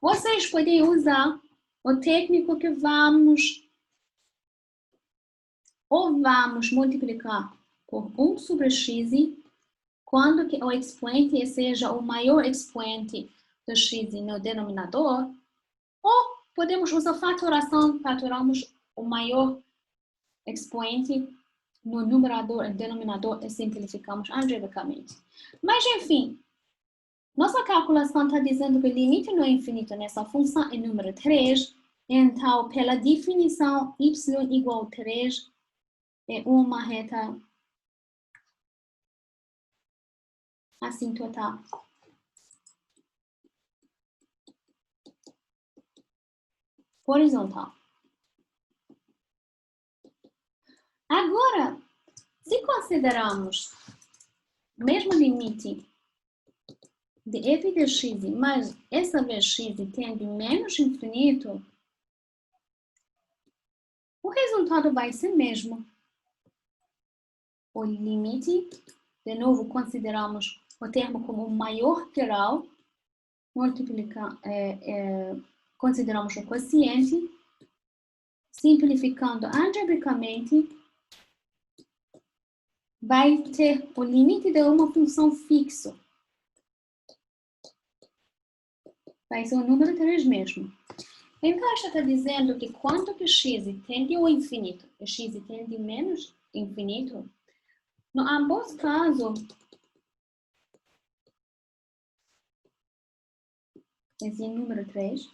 vocês podem usar o técnico que vamos multiplicar por 1 sobre x, quando que o expoente seja o maior expoente do x no denominador, ou podemos usar fatoração, fatoramos o maior expoente no numerador e denominador e simplificamos algebricamente. Mas, enfim, nossa calculação está dizendo que o limite no infinito nessa função é número 3, então, pela definição, y igual a 3 é uma reta assíntota horizontal. Agora, se considerarmos o mesmo limite de f de x, mas essa vez x tende menos infinito, o resultado vai ser mesmo. O limite, de novo, consideramos o termo como maior grau, consideramos o quociente, simplificando algebricamente, vai ter o limite de uma função fixo. Vai ser o número 3 mesmo. Então, está dizendo que quanto que x tende ao infinito e x tende menos infinito, em ambos casos, esse número 3,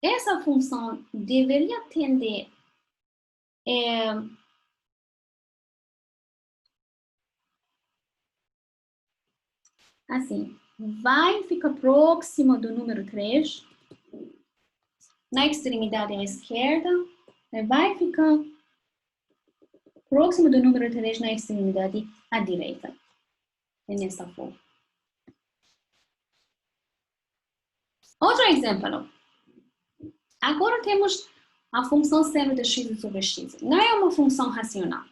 essa função deveria tender assim, vai ficar próximo do número 3, na extremidade à esquerda, vai ficar próximo do número 3 na extremidade à direita. É nessa forma. Outro exemplo. Agora temos a função seno de x sobre x. Não é uma função racional.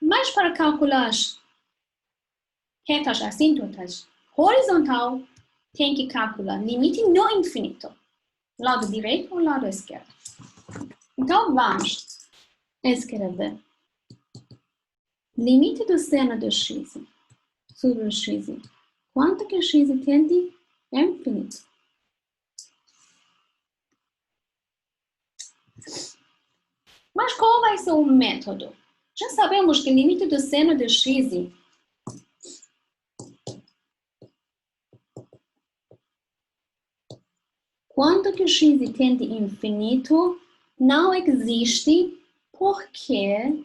Mas para calcular retas assíntota horizontal, tem que calcular limite no infinito. Lado direito ou lado esquerdo. Então, vamos escrever limite do seno de x sobre x. Quanto que x tende a infinito? Mas qual vai ser o método? Já sabemos que o limite do seno de x quanto que x tende a infinito não existe porque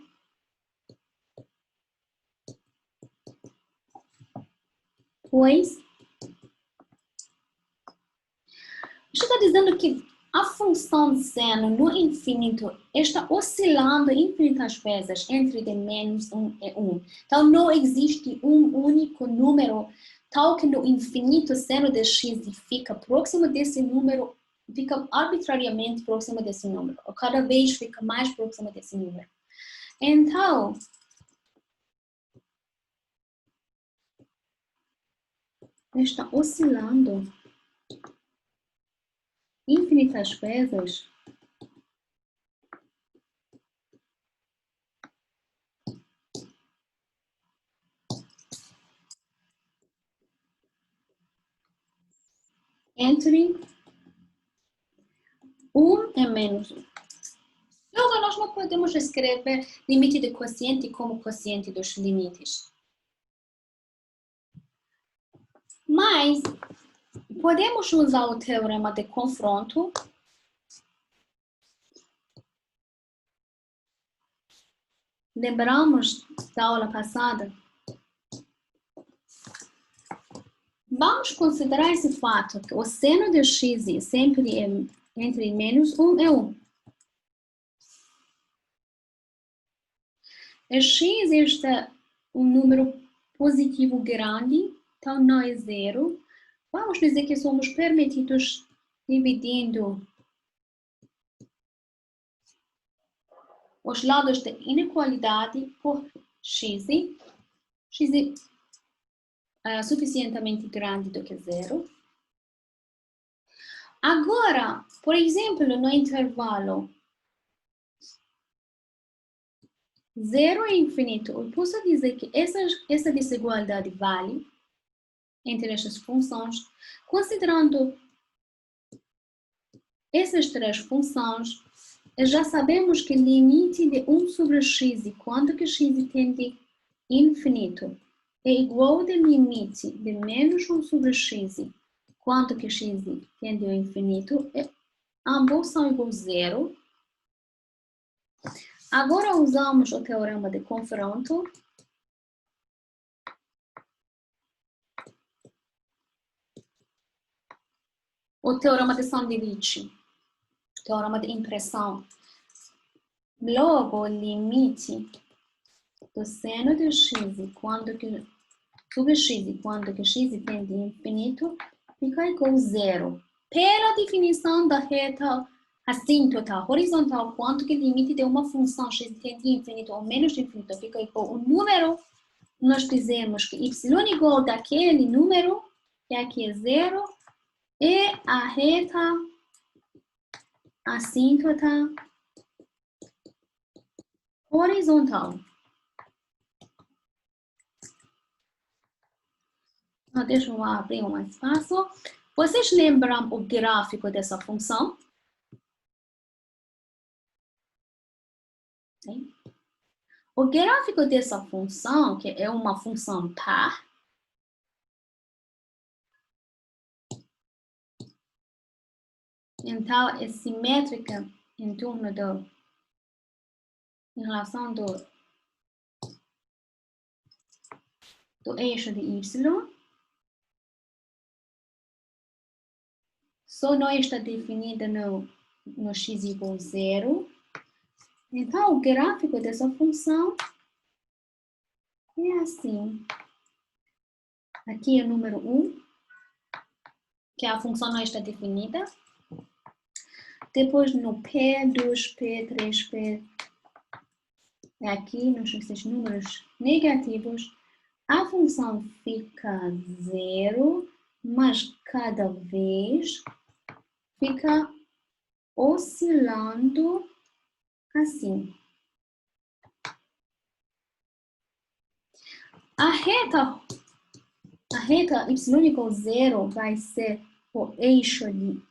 está dizendo que a função seno no infinito está oscilando infinitas vezes entre de menos 1 e 1. Então, não existe um único número tal que no infinito seno de x fica próximo desse número, fica arbitrariamente próximo desse número, ou cada vez fica mais próximo desse número. Então, está oscilando infinitas vezes entre 1 e menos 1. Logo, nós não podemos escrever limite de quociente como quociente dos limites. Mas podemos usar o teorema de confronto lembramos da aula passada? Vamos considerar esse fato, que o seno de x sempre é entre menos 1 e 1. E x está um número positivo grande, então não é zero. Vamos dizer que somos permitidos dividindo os lados da inequalidade por x. X é suficientemente grande do que zero. Agora, por exemplo, no intervalo 0 e infinito, eu posso dizer que essa desigualdade vale entre estas funções, considerando essas três funções, já sabemos que o limite de 1 sobre x, quando que x tende a infinito, é igual ao limite de menos 1 sobre x, quando que x tende ao infinito, ambos são iguais a zero. Agora usamos o teorema de confronto. O teorema de Sandwich, teorema de impressão. Logo, o limite do seno de x quando que sobre x quando que x tende a infinito fica igual a zero. Pela definição da reta assíntota horizontal, quanto que o limite de uma função x tende a infinito ou menos de infinito fica igual ao número, nós dizemos que y igual daquele número, que aqui é zero, e a reta assíntota horizontal. Deixa eu abrir um espaço. Vocês lembram o gráfico dessa função? Sim. O gráfico dessa função, que é uma função par, então é simétrica em torno em relação do eixo de y. Só não está definida no x igual a zero. Então, o gráfico dessa função é assim. Aqui é o número 1, que a função não está definida. Depois, no P, 2P, 3P, aqui nos esses números negativos, a função fica zero, mas cada vez fica oscilando assim. A reta y igual a zero vai ser o eixo de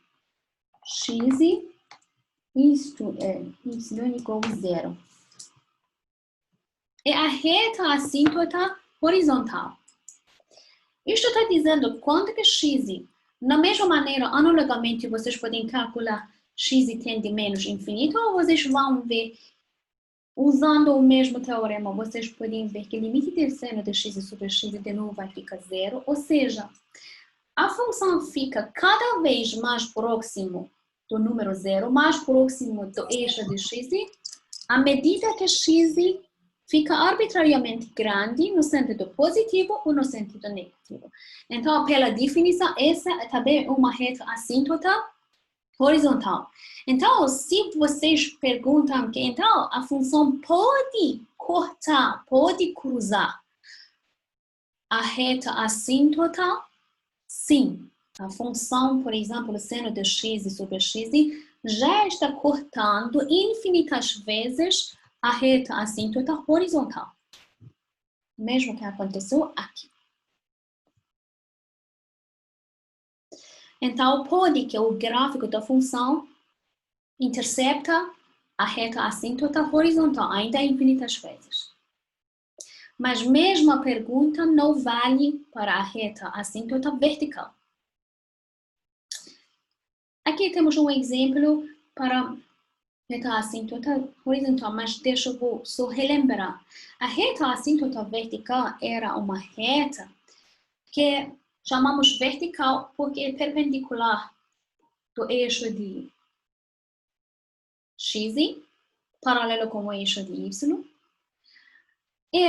x, isto é y igual a zero. E a reta assíntota horizontal. Isto está dizendo quanto que x, na mesma maneira, analogamente, vocês podem calcular x tende menos infinito, ou vocês vão ver, usando o mesmo teorema, vocês podem ver que o limite de seno de x sobre x de novo vai ficar zero, ou seja, a função fica cada vez mais próximo do número zero, mais próximo do eixo de x, à medida que x fica arbitrariamente grande no sentido positivo ou no sentido negativo. Então, pela definição, essa é também uma reta assíntota horizontal. Então, se vocês perguntam que então a função pode cortar, pode cruzar a reta assíntota, sim. A função, por exemplo, seno de x sobre x já está cortando infinitas vezes a reta assíntota horizontal. Mesmo que aconteceu aqui. Então, pode que o gráfico da função intercepta a reta assíntota horizontal, ainda infinitas vezes. Mas mesmo a pergunta não vale para a reta assíntota vertical. Aqui temos um exemplo para reta assíntota horizontal, mas deixa eu só relembrar. A reta assíntota vertical era uma reta que chamamos vertical porque é perpendicular do eixo de x, paralelo com o eixo de y. E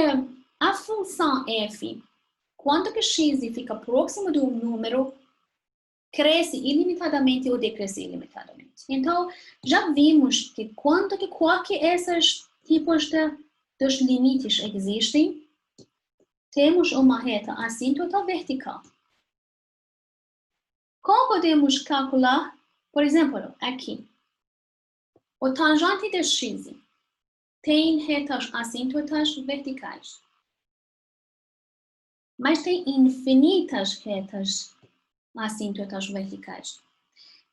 a função f, quando que x fica próximo do número, cresce ilimitadamente ou decresce ilimitadamente. Então, já vimos que quando que qualquer esses tipos dos limites existem, temos uma reta assíntota vertical. Como podemos calcular, por exemplo, aqui, o tangente de x tem retas assíntotas verticais, mas tem infinitas retas assíntotas verticais.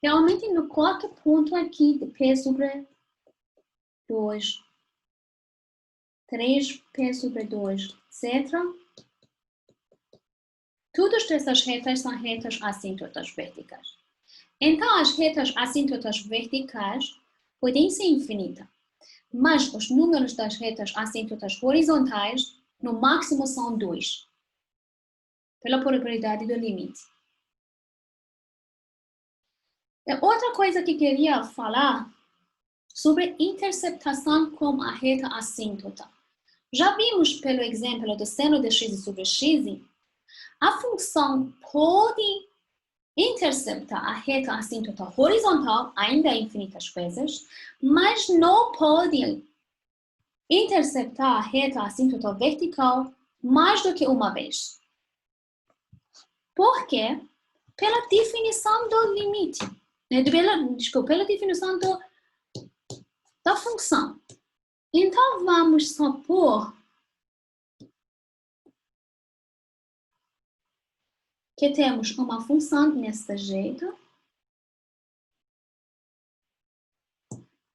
Realmente, no qualquer ponto aqui de P sobre 2, 3P sobre 2, etc., todas essas retas são retas assíntotas verticais. Então, as retas assíntotas verticais podem ser infinitas, mas os números das retas assíntotas horizontais, no máximo, são 2, pela probabilidade do limite. E outra coisa que queria falar sobre interceptação com a reta assíntota. Já vimos pelo exemplo do seno de x sobre x, a função pode interceptar a reta assíntota horizontal, ainda infinitas vezes, mas não pode interceptar a reta assíntota vertical mais do que uma vez. Por quê? Pela definição do limite, pela definição da função. Então, vamos supor que temos uma função nesse jeito,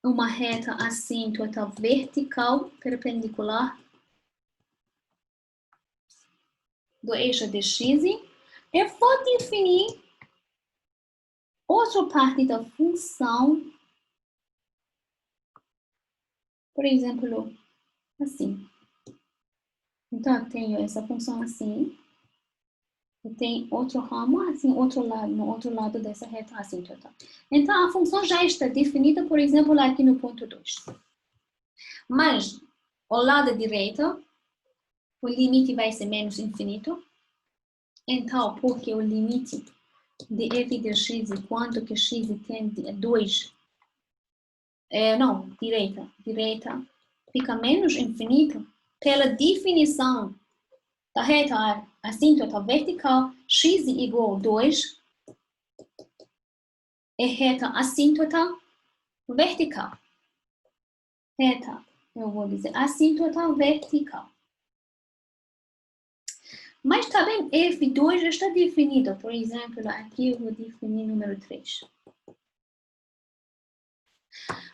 uma reta assíntota vertical perpendicular do eixo de x, eu vou definir outra parte da função, por exemplo, assim. Então, eu tenho essa função assim. E tem outro ramo, assim, no outro lado dessa reta assíntota. Então, a função já está definida, por exemplo, aqui no ponto 2. Mas, ao lado direito, o limite vai ser menos infinito. Então, porque o limite de f de x, quanto que x tende a 2, direita, fica menos infinito, pela definição da reta assíntota vertical, x igual a 2 é reta assíntota vertical. Reta, eu vou dizer assíntota vertical. Mas também f2 já está definido. Por exemplo, aqui eu vou definir número 3.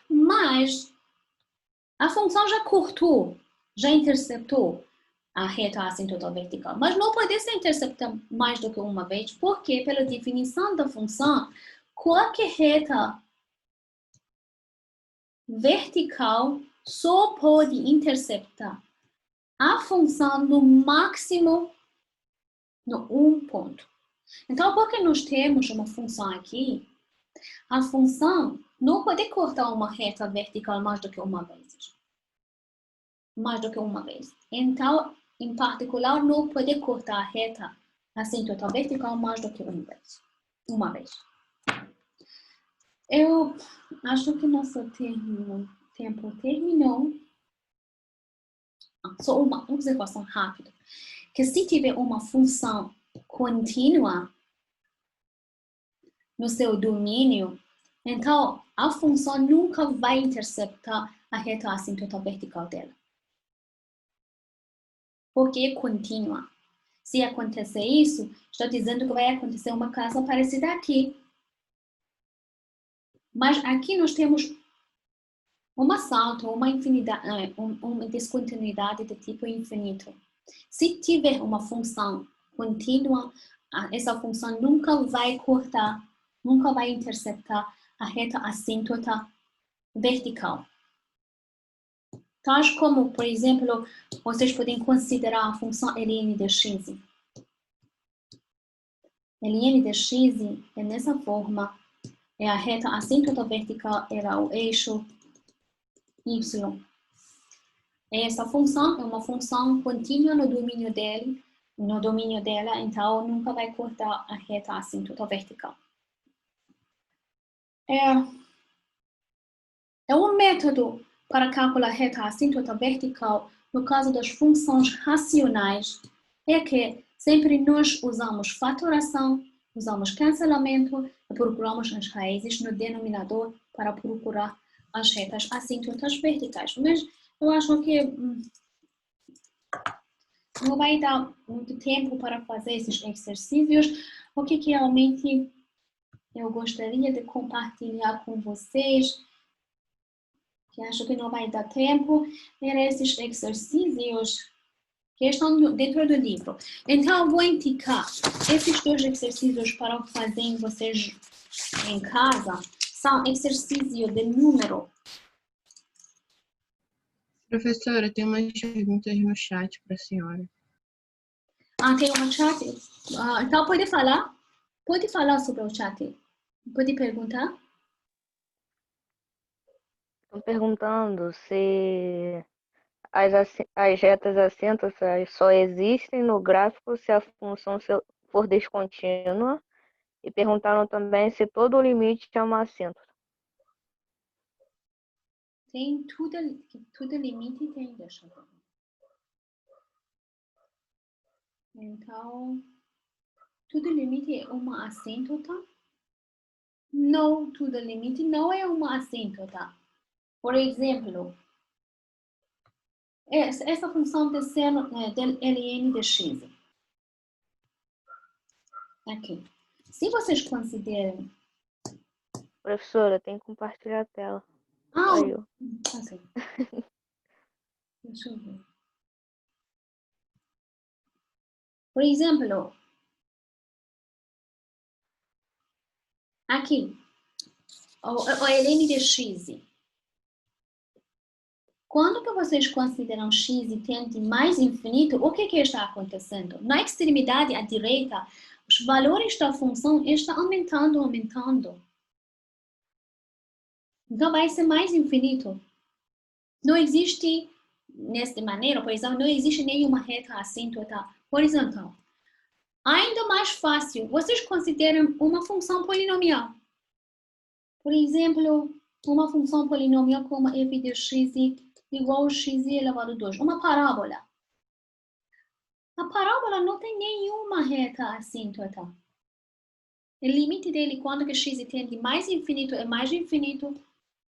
Mas a função já cortou, já interceptou a reta assíntota vertical. Mas não pode ser interceptada mais do que uma vez, porque pela definição da função, qualquer reta vertical só pode interceptar a função no máximo no um ponto. Então, porque nós temos uma função aqui, a função não pode cortar uma reta vertical mais do que uma vez. Então, em particular, não pode cortar a reta assíntota vertical mais do que uma vez. Eu acho que nosso tempo terminou. Só uma observação rápida. Que se tiver uma função contínua no seu domínio, então a função nunca vai interceptar a reta assíntota vertical dela. Porque é contínua. Se acontecer isso, estou dizendo que vai acontecer uma coisa parecida aqui. Mas aqui nós temos uma salto, uma descontinuidade de tipo infinito. Se tiver uma função contínua, essa função nunca vai cortar, nunca vai interceptar a reta assíntota vertical. Tais como, por exemplo, vocês podem considerar a função ln de x. Ln de x é nessa forma, é a reta assíntota vertical, era o eixo y. Essa função é uma função contínua no domínio dela, então nunca vai cortar a reta assíntota vertical. É um método para calcular a reta assíntota vertical no caso das funções racionais, é que sempre nós usamos fatoração, usamos cancelamento e procuramos as raízes no denominador para procurar as retas assíntotas verticais. Mas eu acho que não vai dar muito tempo para fazer esses exercícios. O que realmente eu gostaria de compartilhar com vocês, que acho que não vai dar tempo, eram esses exercícios que estão dentro do livro. Então, eu vou indicar esses 2 exercícios para fazer vocês em casa. São exercícios de número. Professora, tem umas perguntas no chat para a senhora. Tem um chat? Então, pode falar? Pode falar sobre o chat. Pode perguntar? Estão perguntando se as retas assíntotras só existem no gráfico se a função for descontínua. E perguntaram também se todo limite é uma assíntota. Tem tudo limite tem, deixa eu ver. Então, tudo limite é uma assíntota? Não, tudo limite não é uma assíntota. Por exemplo, essa função de seno del ln de x. Aqui. Se vocês consideram... Professora, tem que compartilhar a tela. Ah, Só eu. ok. Deixa eu ver. Por exemplo, aqui, o ln de x. Quando que vocês consideram x tende mais infinito, o que está acontecendo? Na extremidade à direita, os valores da função estão aumentando. Então, vai ser mais infinito. Não existe, nesta maneira, por exemplo, não existe nenhuma reta assíntota horizontal. Ainda mais fácil, vocês consideram uma função polinomial. Por exemplo, uma função polinomial como f de x igual a x elevado a 2. Uma parábola. A parábola não tem nenhuma reta assíntota. O limite dele, quando que x tende mais infinito, é mais infinito.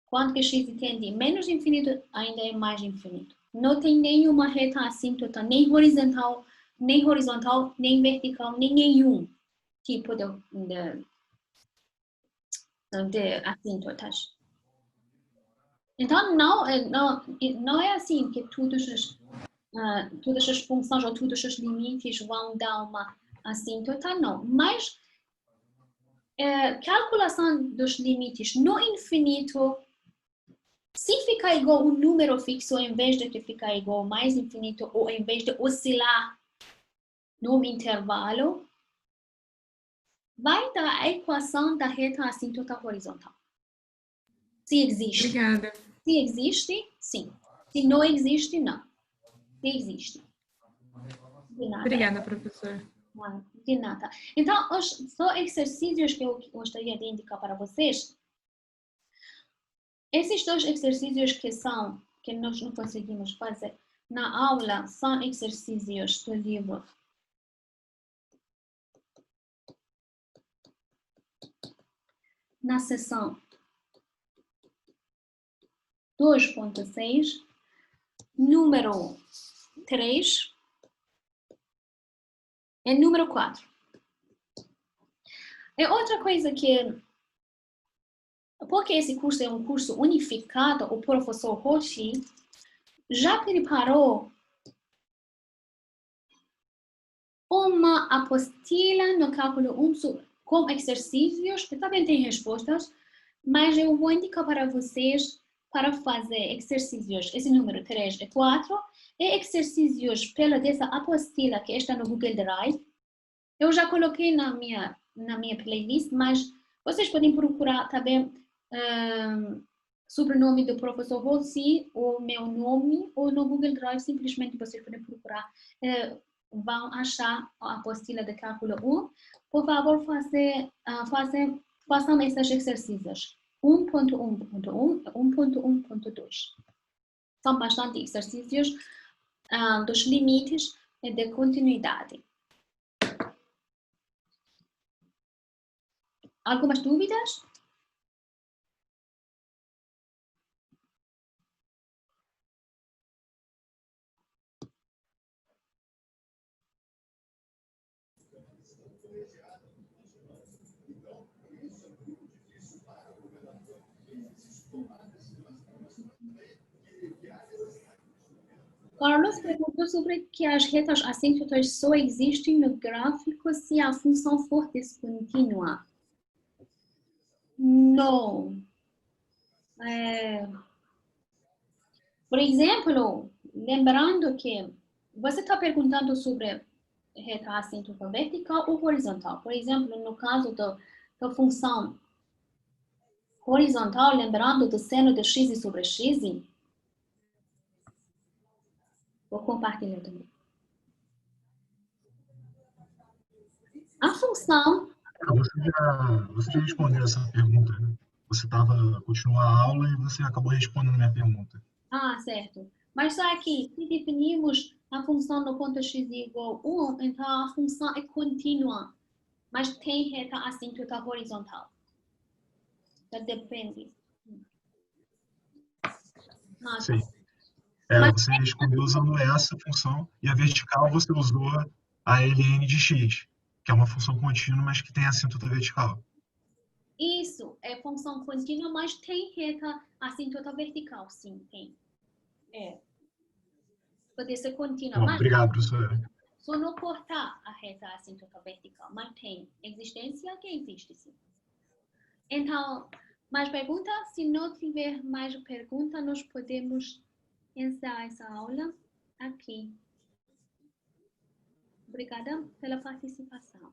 Quando que x tende menos infinito, ainda é mais infinito. Não tem nenhuma reta assíntota, nem horizontal, nem vertical, nem nenhum tipo de assíntotas. Então, não é assim que todas as funções ou todos os limites vão dar uma assíntota, não. Mas calculação dos limites no infinito, se ficar igual um número fixo, em vez de ficar igual mais infinito, ou em vez de oscilar no intervalo, vai dar a equação da reta assíntota horizontal. Se existe. Obrigada. Se existe, sim. Se não existe, não. Se existe. De nada. Obrigada, professora. De nada. Então, só exercícios que eu gostaria de indicar para vocês. Esses dois exercícios que nós não conseguimos fazer na aula são exercícios do livro na seção 2.6, número 3 e número 4. E outra coisa que, porque esse curso é um curso unificado, o professor Rochi já preparou uma apostila no cálculo 1 com exercícios, que também tem respostas, mas eu vou indicar para vocês para fazer exercícios, esse número 3 e 4, e exercícios pela dessa apostila que está no Google Drive. Eu já coloquei na minha playlist, mas vocês podem procurar também sobrenome do professor Rossi, ou meu nome, ou no Google Drive, simplesmente vocês podem procurar. Vão achar a apostila de cálculo 1. Por favor, façam esses exercícios. 1.1.1 e 1.1.2. São bastante exercícios dos limites e de continuidade. Algumas dúvidas? Carlos perguntou sobre que as retas assíntotas só existem no gráfico se a função for descontínua. Não. Por exemplo, lembrando que você está perguntando sobre reta assíntota vertical ou horizontal. Por exemplo, no caso da função horizontal, lembrando do seno de x sobre x. Vou compartilhar também. A função... Você já respondeu essa pergunta, né? Você continuou a aula e você acabou respondendo a minha pergunta. Ah, certo. Mas só aqui, se definimos a função no ponto x igual 1, então a função é contínua, mas tem reta assíntota horizontal. Já depende. Nossa. Sim. Você respondeu usando essa função e a vertical você usou a ln de x, que é uma função contínua, mas que tem assíntota vertical. Isso, é função contínua, mas tem reta assíntota vertical, sim, tem. Pode ser contínua, Bom, mas obrigado, professora. só não cortar a reta assíntota vertical, mas tem existência que existe, sim. Então, mais pergunta? Se não tiver mais pergunta, nós podemos encerrar essa aula aqui. Obrigada pela participação.